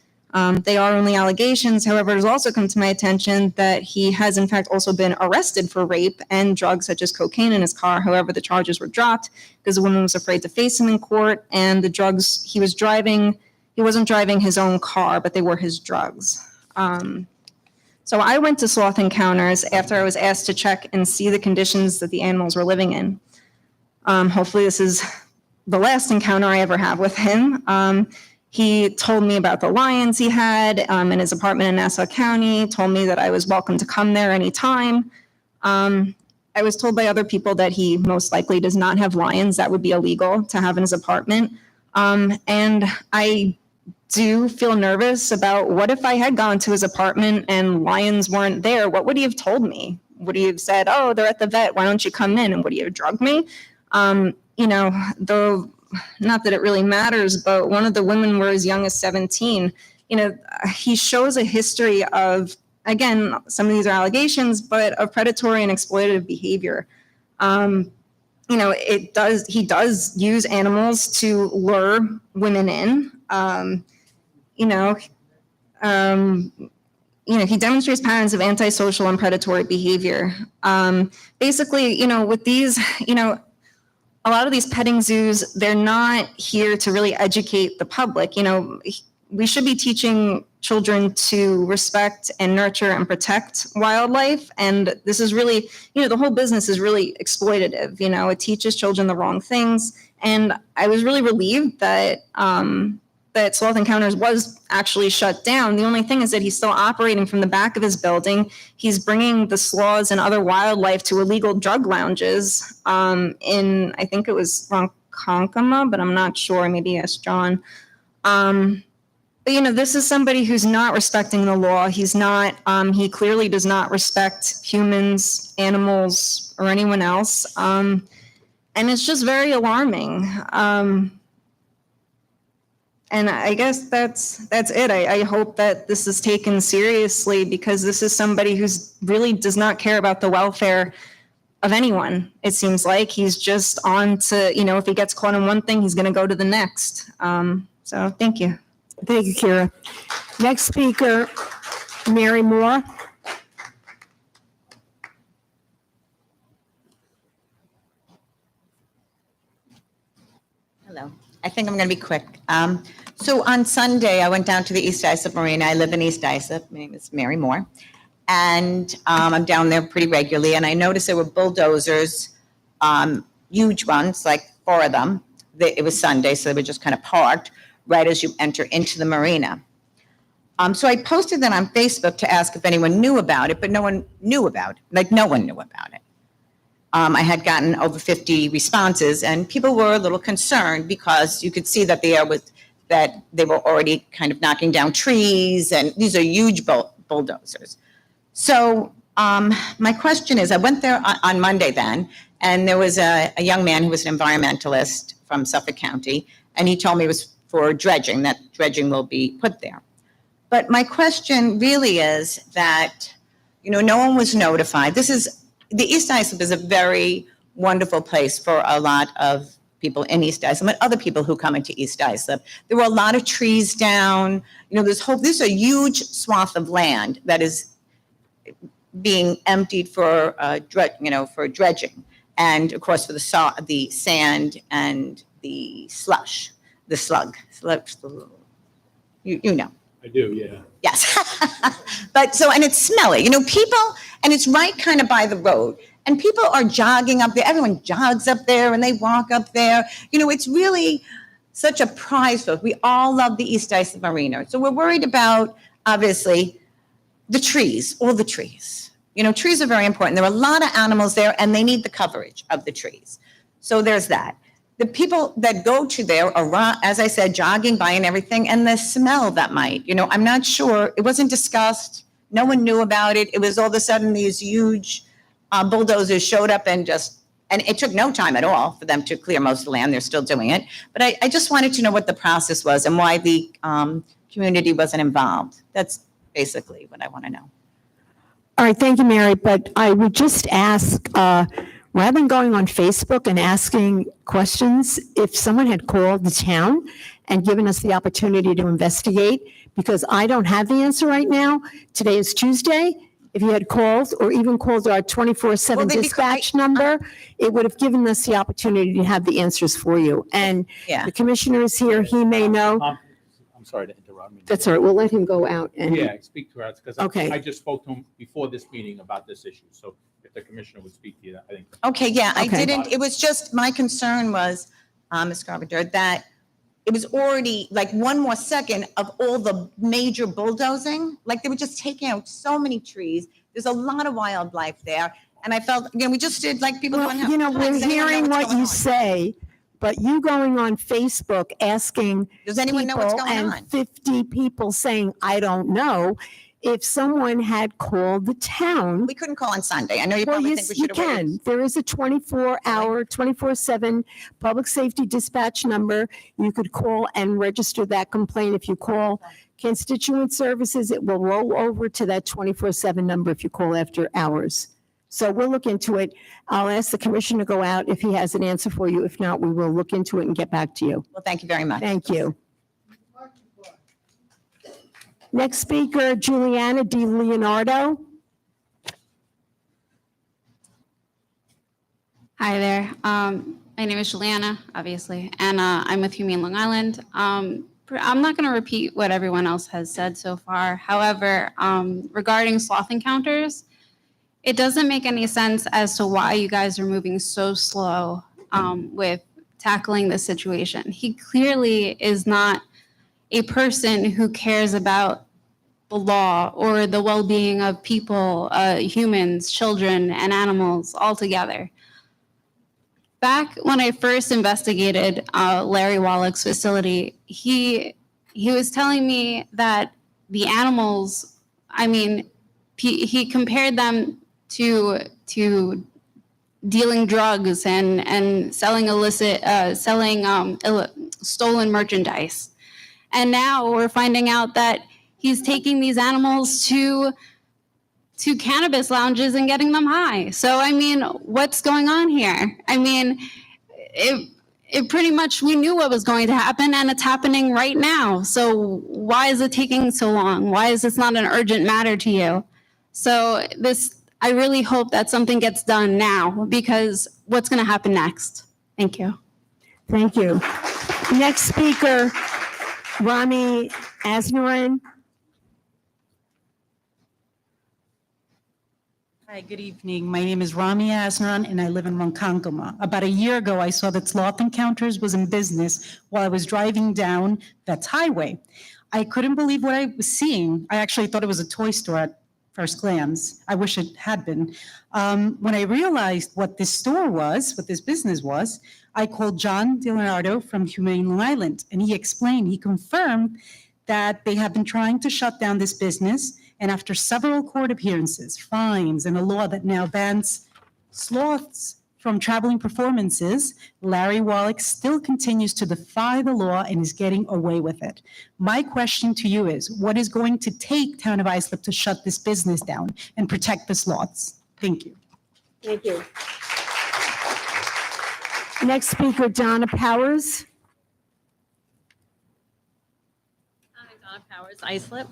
They are only allegations. However, it has also come to my attention that he has in fact also been arrested for rape and drugs such as cocaine in his car. However, the charges were dropped because the woman was afraid to face him in court, and the drugs he was driving, he wasn't driving his own car, but they were his drugs. So I went to Sloth Encounters after I was asked to check and see the conditions that the animals were living in. Hopefully this is the last encounter I ever have with him. He told me about the lions he had in his apartment in Nassau County, told me that I was welcome to come there anytime. I was told by other people that he most likely does not have lions. That would be illegal to have in his apartment. And I do feel nervous about what if I had gone to his apartment and lions weren't there? What would he have told me? Would he have said, oh, they're at the vet, why don't you come in? And would he have drugged me? Though not that it really matters, but one of the women were as young as 17. He shows a history of, again, some of these are allegations, but of predatory and exploitative behavior. He does use animals to lure women in. He demonstrates patterns of antisocial and predatory behavior. Basically, with these, a lot of these petting zoos, they're not here to really educate the public. We should be teaching children to respect and nurture and protect wildlife. And this is really, the whole business is really exploitative. It teaches children the wrong things. And I was really relieved that that Sloth Encounters was actually shut down. The only thing is that he's still operating from the back of his building. He's bringing the sloths and other wildlife to illegal drug lounges in, I think it was Ronkonkoma, but I'm not sure. Maybe ask John. But this is somebody who's not respecting the law. He's not, he clearly does not respect humans, animals, or anyone else. And it's just very alarming. And I guess that's it. I hope that this is taken seriously, because this is somebody who's really does not care about the welfare of anyone. It seems like he's just on to, if he gets caught in one thing, he's going to go to the next. So thank you. Thank you, Kira. Next speaker, Mary Moore. Hello. I think I'm going to be quick. So on Sunday, I went down to the East Islip Marina. I live in East Islip. My name is Mary Moore. And I'm down there pretty regularly. And I noticed there were bulldozers, huge ones, like 4 of them. It was Sunday, so they were just kind of parked right as you enter into the marina. So I posted that on Facebook to ask if anyone knew about it, but no one knew about it. No one knew about it. I had gotten over 50 responses, and people were a little concerned because you could see that that they were already kind of knocking down trees, and these are huge bulldozers. So my question is, I went there on Monday then, and there was a young man who was an environmentalist from Suffolk County, and he told me it was for dredging, that dredging will be put there. But my question really is that, no one was notified. The East Islip is a very wonderful place for a lot of people in East Islip and other people who come into East Islip. There were a lot of trees down. This is a huge swath of land that is being emptied for dredging, and of course for the sand and the slush, the slug. You know. I do, yeah. Yes. And it's smelly, people, and it's right kind of by the road, and people are jogging up there. Everyone jogs up there and they walk up there. It's really such a prize for us. We all love the East Islip Marina. So we're worried about, obviously, the trees, all the trees. Trees are very important. There are a lot of animals there, and they need the coverage of the trees. So there's that. The people that go to there are, as I said, jogging by and everything, and the smell that might, I'm not sure. It wasn't discussed. No one knew about it. It was all of a sudden these huge bulldozers showed up and it took no time at all for them to clear most of the land. They're still doing it. But I just wanted to know what the process was and why the community wasn't involved. That's basically what I want to know. All right, thank you, Mary, but I would just ask, rather than going on Facebook and asking questions, if someone had called the town and given us the opportunity to investigate, because I don't have the answer right now. Today is Tuesday. If you had called or even called our 24/7 Well, dispatch number, it would have given us the opportunity to have the answers for you. And Yeah. the commissioner is here, he may know. I'm sorry to interrupt. That's all right, we'll let him go out and. Yeah, speak to her, because Okay. I just spoke to him before this meeting about this issue. So if the commissioner would speak to you, I think. Okay, yeah, I Okay. didn't, it was just, my concern was, Ms. Carpenter, that it was already like one more second of all the major bulldozing, like they were just taking out so many trees. There's a lot of wildlife there. And I felt, again, we just did like people Well, doing. you know, Does we're anyone know hearing what's what going you on? say, but you going on Facebook asking Does anyone know what's people going and on? 50 people saying, I don't know, if someone had called the town. We couldn't call on Sunday. I know you Well, probably yes, think we you should have waited. can. There is a 24-hour, 24/7 public safety dispatch number. You could call and register that complaint. If you call constituent services, it will roll over to that 24/7 number if you call after hours. So we'll look into it. I'll ask the commissioner to go out if he has an answer for you. If not, we will look into it and get back to you. Well, thank you very much. Thank you. Next speaker, Juliana Di Leonardo. Hi there. My name is Juliana, obviously, and I'm with Humane Long Island. I'm not going to repeat what everyone else has said so far. However, regarding sloth encounters, it doesn't make any sense as to why you guys are moving so slow with tackling this situation. He clearly is not a person who cares about the law or the well-being of people, humans, children, and animals altogether. Back when I first investigated Larry Wallach's facility, he was telling me that the animals, I mean, he compared them to dealing drugs and selling stolen merchandise. And now we're finding out that he's taking these animals to cannabis lounges and getting them high. So, I mean, what's going on here? I mean, it pretty much, we knew what was going to happen and it's happening right now. So why is it taking so long? Why is this not an urgent matter to you? So I really hope that something gets done now, because what's going to happen next? Thank you. Thank you. Next speaker, Rami Asnaran. Hi, good evening. My name is Rami Asnaran, and I live in Ronkonkoma. About a year ago, I saw that Sloth Encounters was in business while I was driving down Vets Highway. I couldn't believe what I was seeing. I actually thought it was a toy store at first glance. I wish it had been. When I realized what this store was, what this business was, I called John DiLeonardo from Humane Long Island, and he confirmed that they have been trying to shut down this business. And after several court appearances, fines, and a law that now bans sloths from traveling performances, Larry Wallach still continues to defy the law and is getting away with it. My question to you is, what is going to take Town of Islip to shut this business down and protect the sloths? Thank you. Thank you. Next speaker, Donna Powers. Hi, Donna Powers, Islip.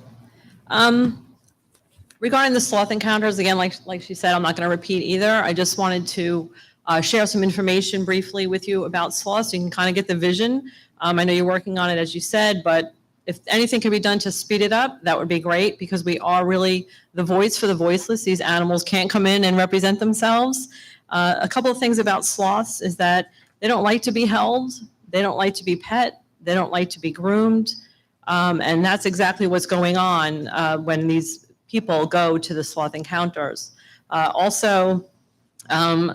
Regarding the sloth encounters, again, like she said, I'm not going to repeat either. I just wanted to share some information briefly with you about sloths so you can kind of get the vision. I know you're working on it, as you said, but if anything can be done to speed it up, that would be great, because we are really the voice for the voiceless. These animals can't come in and represent themselves. A couple of things about sloths is that they don't like to be held. They don't like to be pet. They don't like to be groomed. And that's exactly what's going on when these people go to the sloth encounters. Also,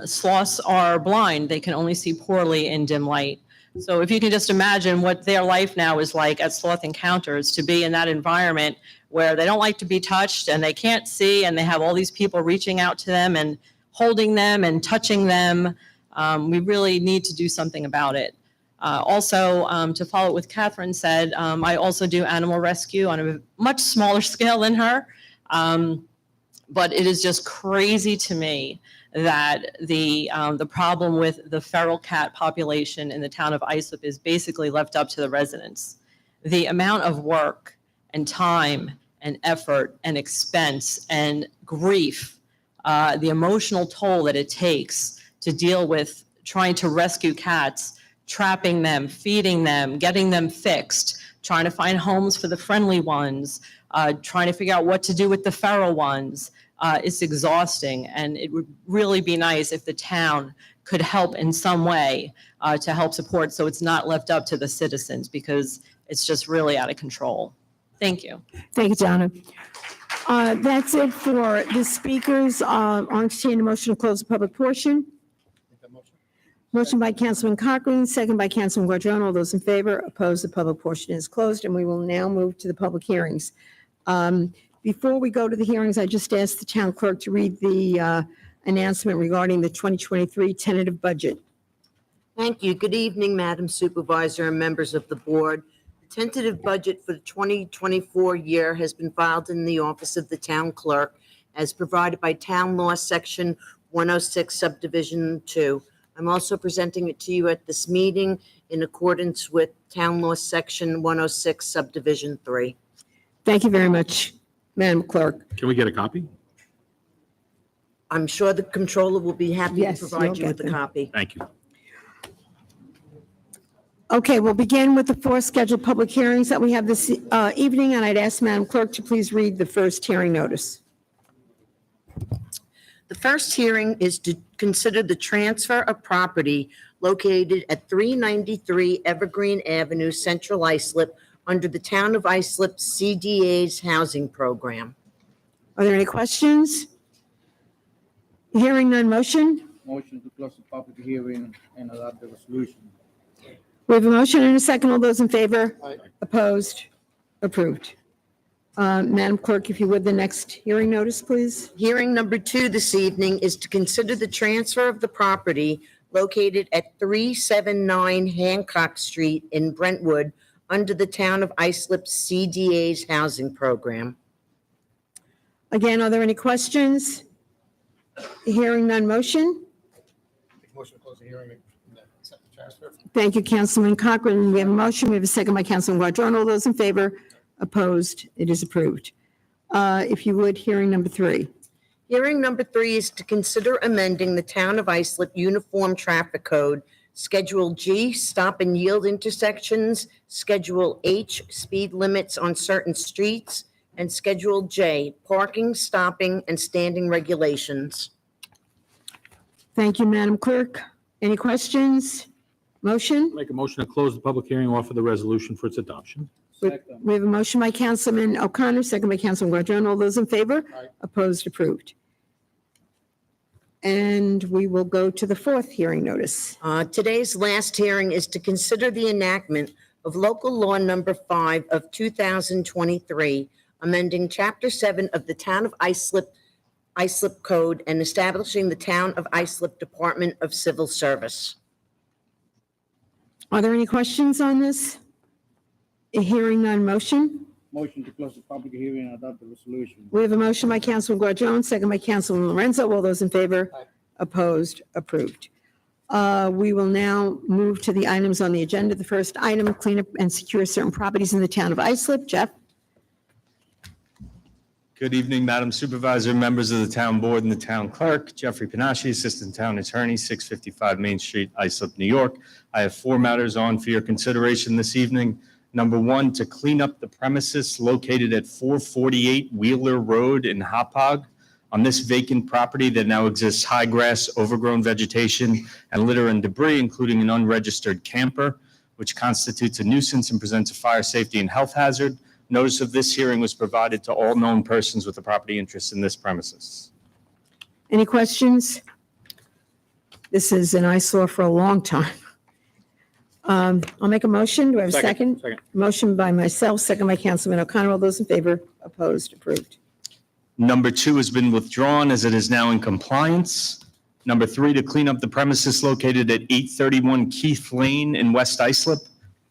sloths are blind. They can only see poorly in dim light. So if you can just imagine what their life now is like at sloth encounters, to be in that environment where they don't like to be touched and they can't see, and they have all these people reaching out to them and holding them and touching them, we really need to do something about it. Also, to follow what Catherine said, I also do animal rescue on a much smaller scale than her. But it is just crazy to me that the problem with the feral cat population in the town of Islip is basically left up to the residents. The amount of work and time and effort and expense and grief, the emotional toll that it takes to deal with trying to rescue cats, trapping them, feeding them, getting them fixed, trying to find homes for the friendly ones, trying to figure out what to do with the feral ones. It's exhausting, and it would really be nice if the town could help in some way to help support so it's not left up to the citizens, because it's just really out of control. Thank you. Thank you, Donna. That's it for the speakers. I'll entertain a motion to close the public portion. Motion by Councilman Cochran, second by Councilman Guardiono. All those in favor, opposed, the public portion is closed, and we will now move to the public hearings. Before we go to the hearings, I just asked the town clerk to read the announcement regarding the 2023 tentative budget. Thank you. Good evening, Madam Supervisor and members of the board. The tentative budget for the 2024 year has been filed in the office of the town clerk as provided by Town Law Section 106 Subdivision 2. I'm also presenting it to you at this meeting in accordance with Town Law Section 106 Subdivision 3. Thank you very much, Madam Clerk. Can we get a copy? I'm sure the controller will be happy to Yes, provide you'll you with get a them. copy. Thank you. Okay, we'll begin with the four scheduled public hearings that we have this evening, and I'd ask Madam Clerk to please read the first hearing notice. The first hearing is to consider the transfer of property located at 393 Evergreen Avenue, Central Islip, under the Town of Islip CDA's housing program. Are there any questions? Hearing none, motion? Motion to close the public hearing and adopt the resolution. We have a motion and a second. All those in favor? Aye. Opposed? Approved. Madam Clerk, if you would, the next hearing notice, please. Hearing number 2 this evening is to consider the transfer of the property located at 379 Hancock Street in Brentwood under the Town of Islip CDA's housing program. Again, are there any questions? Hearing none, motion? Motion to close the hearing and accept the transfer. Thank you, Councilman Cochran. We have a motion. We have a second by Councilman Guardiono. All those in favor? Opposed? It is approved. If you would, hearing number 3. Hearing number 3 is to consider amending the Town of Islip Uniform Traffic Code, Schedule G, stop and yield intersections, Schedule H, speed limits on certain streets, and Schedule J, parking, stopping, and standing regulations. Thank you, Madam Clerk. Any questions? Motion? Make a motion to close the public hearing, offer the resolution for its adoption. We have a motion by Councilman O'Connor, second by Councilman Guardiono. All those in favor? Aye. Opposed? Approved. And we will go to the fourth hearing notice. Today's last hearing is to consider the enactment of Local Law Number 5 of 2023, amending Chapter 7 of the Town of Islip Code and establishing the Town of Islip Department of Civil Service. Are there any questions on this? Hearing none, motion? Motion to close the public hearing and adopt the resolution. We have a motion by Councilman Guardiono, second by Councilman Lorenzo. All those in favor? Aye. Opposed? Approved. We will now move to the items on the agenda. The first item, clean up and secure certain properties in the Town of Islip. Jeff? Good evening, Madam Supervisor, members of the Town Board and the Town Clerk. Jeffrey Panache, Assistant Town Attorney, 655 Main Street, Islip, New York. I have 4 matters on for your consideration this evening. Number 1, to clean up the premises located at 448 Wheeler Road in Hauppauge. On this vacant property that now exists high grass, overgrown vegetation, and litter and debris, including an unregistered camper, which constitutes a nuisance and presents a fire safety and health hazard. Notice of this hearing was provided to all known persons with a property interest in this premises. Any questions? This is an eyesore for a long time. I'll make a motion. Do I have a second? Second. Motion by myself, second by Councilman O'Connor. All those in favor? Opposed? Approved. Number 2 has been withdrawn as it is now in compliance. Number 3, to clean up the premises located at 831 Keith Lane in West Islip.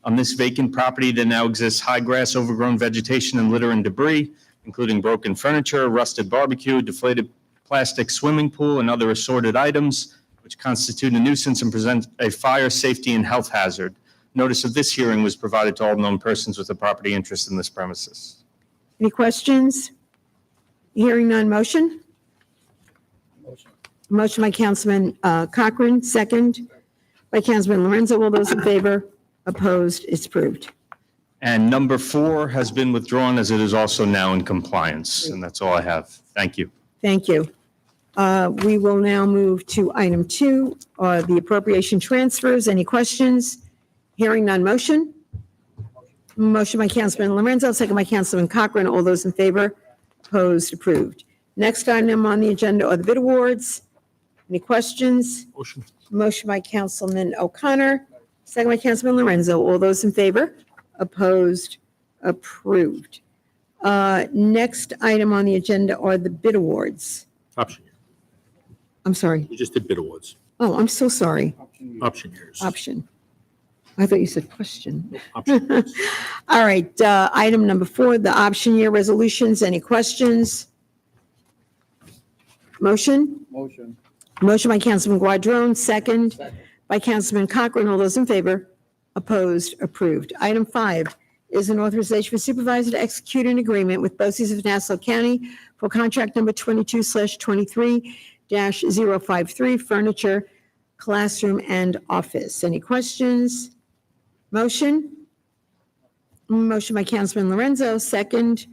On this vacant property that now exists high grass, overgrown vegetation, and litter and debris, including broken furniture, rusted barbecue, deflated plastic swimming pool, and other assorted items which constitute a nuisance and present a fire, safety, and health hazard. Notice of this hearing was provided to all known persons with a property interest in this premises. Any questions? Hearing none, motion? Motion by Councilman Cochran, second by Councilman Lorenzo. All those in favor? Opposed? It's approved. And number 4 has been withdrawn as it is also now in compliance. And that's all I have. Thank you. Thank you. We will now move to item 2, the appropriation transfers. Any questions? Hearing none, motion? Motion by Councilman Lorenzo, second by Councilman Cochran. All those in favor? Opposed? Approved. Next item on the agenda are the bid awards. Any questions? Motion. Motion by Councilman O'Connor, second by Councilman Lorenzo. All those in favor? Opposed? Approved. Next item on the agenda are the bid awards. Option. I'm sorry. You just did bid awards. Oh, I'm so sorry. Option years. Option. I thought you said question. Option. All right, item number 4, the option year resolutions. Any questions? Motion? Motion. Motion by Councilman Guadrone, second by Councilman Cochran. All those in favor? Opposed? Approved. Item 5 is an authorization for supervisor to execute an agreement with BOCES of Nassau County for contract number 22/23-053, furniture, classroom, and office. Any questions? Motion? Motion by Councilman Lorenzo, second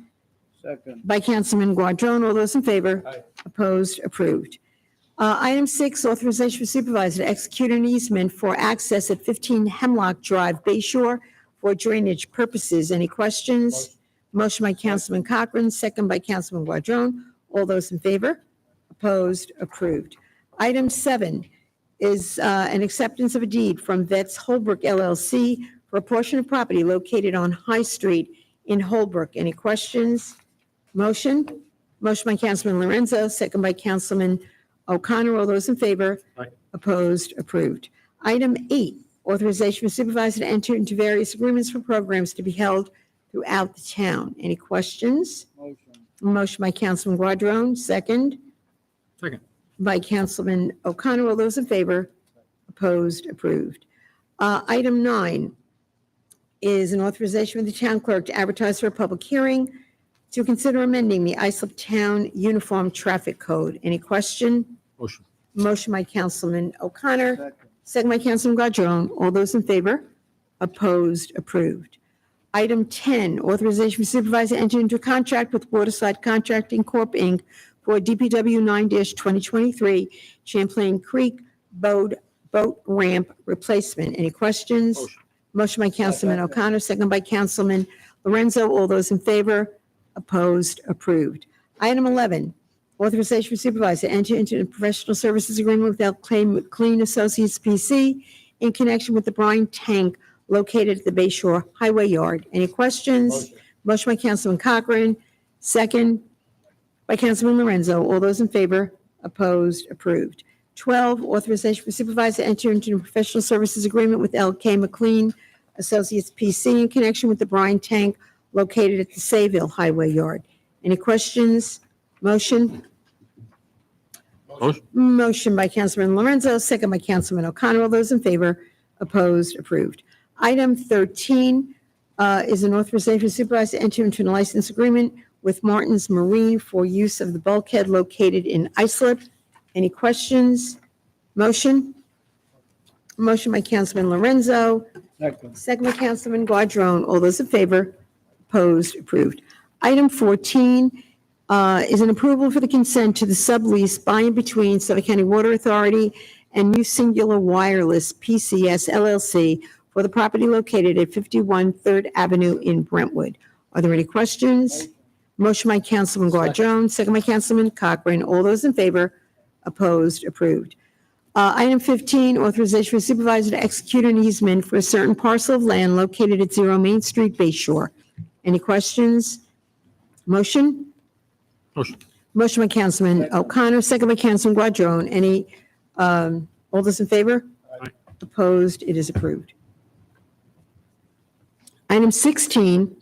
Second. by Councilman Guadrone. All those in favor? Aye. Opposed? Approved. Item 6, authorization for supervisor to execute an easement for access at 15 Hemlock Drive, Bay Shore, for drainage purposes. Any questions? Motion by Councilman Cochran, second by Councilman Guadrone. All those in favor? Opposed? Approved. Item 7 is an acceptance of a deed from Vets Holbrook LLC for a portion of property located on High Street in Holbrook. Any questions? Motion? Motion by Councilman Lorenzo, second by Councilman O'Connor. All those in favor? Aye. Opposed? Approved. Item 8, authorization for supervisor to enter into various agreements for programs to be held throughout the town. Any questions? Motion. Motion by Councilman Guadrone, second Second. by Councilman O'Connor. All those in favor? Opposed? Approved. Item 9 is an authorization for the town clerk to advertise for a public hearing to consider amending the Islip Town Uniform Traffic Code. Any question? Motion. Motion by Councilman O'Connor, second by Councilman Guadrone. All those in favor? Opposed? Approved. Item 10, authorization for supervisor to enter into a contract with Waterside Contracting Corp., Inc. for DPW 9-2023 Champlain Creek Boat Ramp Replacement. Any questions? Motion. Motion by Councilman O'Connor, second by Councilman Lorenzo. All those in favor? Opposed? Approved. Item 11, authorization for supervisor to enter into a professional services agreement with Clean Associates PC in connection with the brine tank located at the Bay Shore Highway Yard. Any questions? Motion by Councilman Cochran, second by Councilman Lorenzo. All those in favor? Opposed? Approved. 12, authorization for supervisor to enter into a professional services agreement with L.K. McLean Associates PC in connection with the brine tank located at the Sayville Highway Yard. Any questions? Motion? Motion. Motion by Councilman Lorenzo, second by Councilman O'Connor. All those in favor? Opposed? Approved. Item 13 is an authorization for supervisor to enter into a license agreement with Martin's Marine for use of the bulkhead located in Islip. Any questions? Motion? Motion by Councilman Lorenzo, Second. second by Councilman Guadrone. All those in favor? Opposed? Approved. Item 14 is an approval for the consent to the sublease by and between Suffolk County Water Authority and New Singular Wireless PCS LLC for the property located at 51 3rd Avenue in Brentwood. Are there any questions? Motion by Councilman Guadrone, second by Councilman Cochran. All those in favor? Opposed? Approved. Item 15, authorization for supervisor to execute an easement for a certain parcel of land located at 0 Main Street, Bay Shore. Any questions? Motion? Motion. Motion by Councilman O'Connor, second by Councilman Guadrone. Any, all those in favor? Aye. Opposed? It is approved. Item 16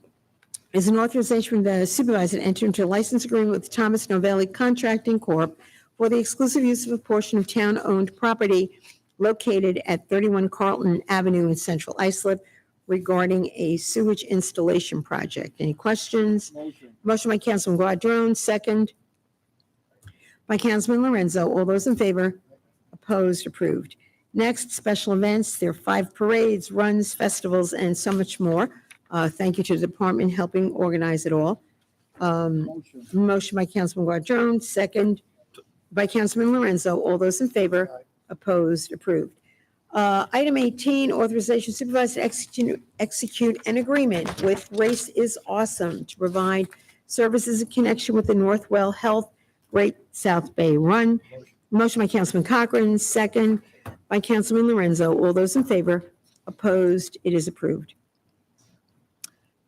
is an authorization from the supervisor to enter into a license agreement with Thomas Novelli Contracting Corp. For the exclusive use of a portion of town-owned property located at 31 Carlton Avenue in Central Islip regarding a sewage installation project. Any questions? Motion by Councilman Guadrone, second by Councilman Lorenzo. All those in favor? Opposed? Approved. Next, special events. There are 5 parades, runs, festivals, and so much more. Thank you to the department helping organize it all. Motion by Councilman Guadrone, second by Councilman Lorenzo. All those in favor? Opposed? Approved. Item 18, authorization supervisor to execute an agreement with Race is Awesome to provide services in connection with the Northwell Health Great South Bay Run. Motion by Councilman Cochran, second by Councilman Lorenzo. All those in favor? Opposed? It is approved.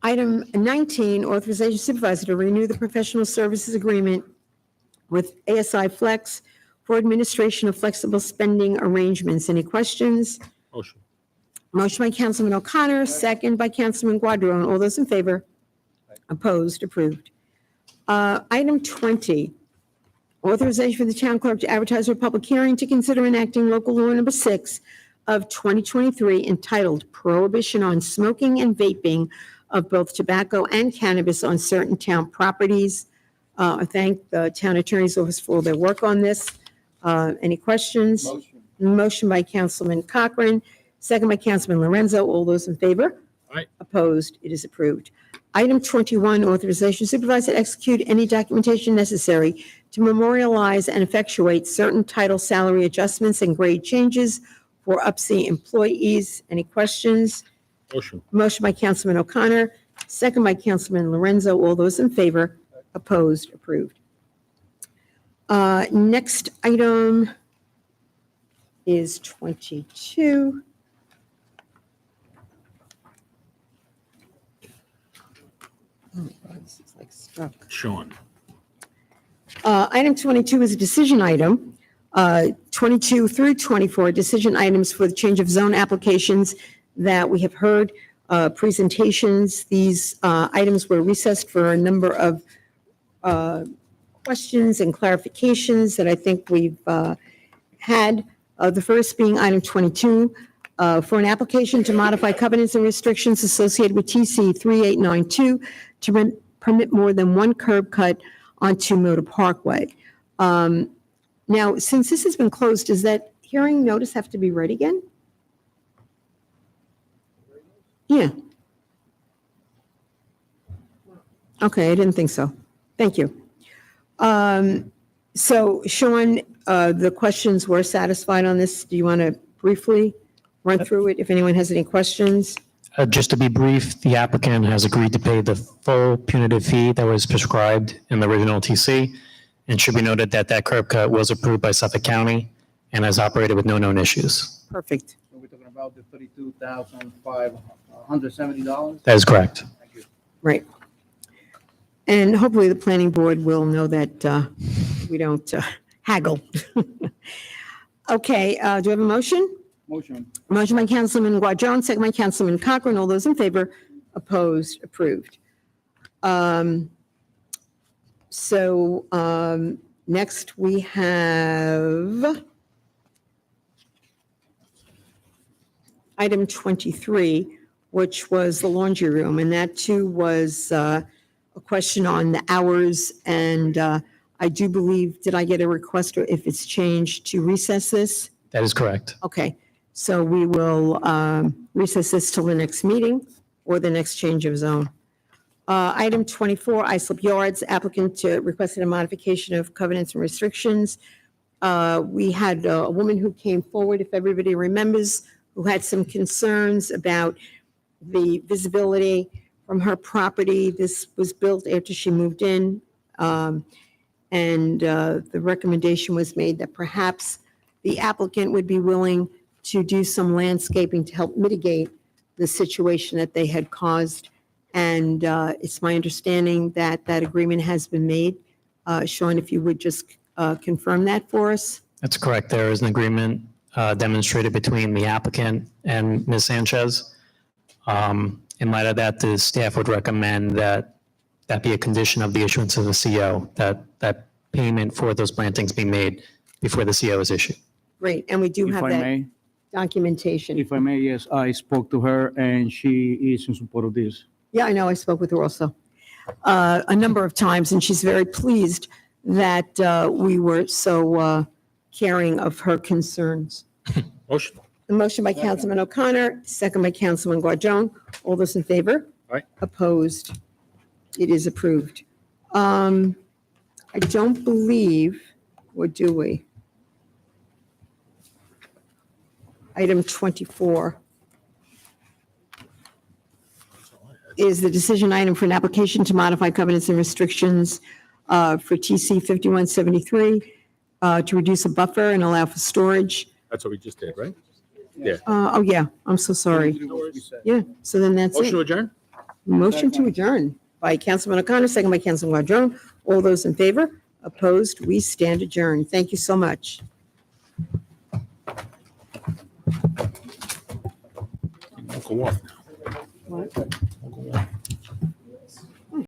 Item 19, authorization supervisor to renew the professional services agreement with ASI Flex for administration of flexible spending arrangements. Any questions? Motion. Motion by Councilman O'Connor, second by Councilman Guadrone. All those in favor? Opposed? Approved. Item 20, authorization for the town clerk to advertise for a public hearing to consider enacting local law number 6 of 2023 entitled Prohibition on Smoking and Vaping of both tobacco and cannabis on certain town properties. I thank the town attorney's office for all their work on this. Any questions? Motion by Councilman Cochran, second by Councilman Lorenzo. All those in favor? Aye. Opposed? It is approved. Item 21, authorization supervisor to execute any documentation necessary to memorialize and effectuate certain title salary adjustments and grade changes for UPSI employees. Any questions? Motion. Motion by Councilman O'Connor, second by Councilman Lorenzo. All those in favor? Opposed? Approved. Next item is 22. Oh my God, this is like stuck. Sean. Item 22 is a decision item. 22 through 24, decision items for the change of zone applications that we have heard presentations. These items were recessed for a number of questions and clarifications that I think we've had. The first being item 22, for an application to modify covenants and restrictions associated with TC 3892 to permit more than one curb cut onto Motor Parkway. Now, since this has been closed, does that hearing notice have to be read again? Yeah. Okay, I didn't think so. Thank you. So, Sean, the questions were satisfied on this. Do you want to briefly run through it if anyone has any questions? Just to be brief, the applicant has agreed to pay the full punitive fee that was prescribed in the original TC. And should be noted that that curb cut was approved by Suffolk County and has operated with no known issues. Perfect. So we're talking about the $32,570? That is correct. Right. And hopefully the planning board will know that we don't haggle. Okay, do I have a motion? Motion. Motion by Councilman Guadrone, second by Councilman Cochran. All those in favor? Opposed? Approved. Next we have item 23, which was the laundry room, and that too was a question on the hours, and I do believe, did I get a request or if it's changed to recess this? That is correct. Okay, so we will recess this till the next meeting or the next change of zone. Item 24, Islip Yards, applicant requested a modification of covenants and restrictions. We had a woman who came forward, if everybody remembers, who had some concerns about the visibility from her property. This was built after she moved in, and the recommendation was made that perhaps the applicant would be willing to do some landscaping to help mitigate the situation that they had caused. And it's my understanding that that agreement has been made. Sean, if you would just confirm that for us. That's correct. There is an agreement demonstrated between the applicant and Ms. Sanchez. In light of that, the staff would recommend that that be a condition of the issuance of the CO, that payment for those plantings be made before the CO is issued. Great, and we do If have I that may, documentation. if I may, yes, I spoke to her and she is in support of this. Yeah, I know, I spoke with her also a number of times, and she's very pleased that we were so caring of her concerns. Motion. A motion by Councilman O'Connor, second by Councilman Guardone. All those in favor? Aye. Opposed? It is approved. I don't believe, or do we? Item 24 is the decision item for an application to modify covenants and restrictions for TC 5173 to reduce a buffer and allow for storage. That's what we just did, right? Yeah. Oh, yeah, I'm so sorry. Yeah, so then that's Motion to it. adjourn? Motion to adjourn by Councilman O'Connor, second by Councilman Guardone. All those in favor? Opposed? We stand adjourned. Thank you so much. Uncle Warren. What?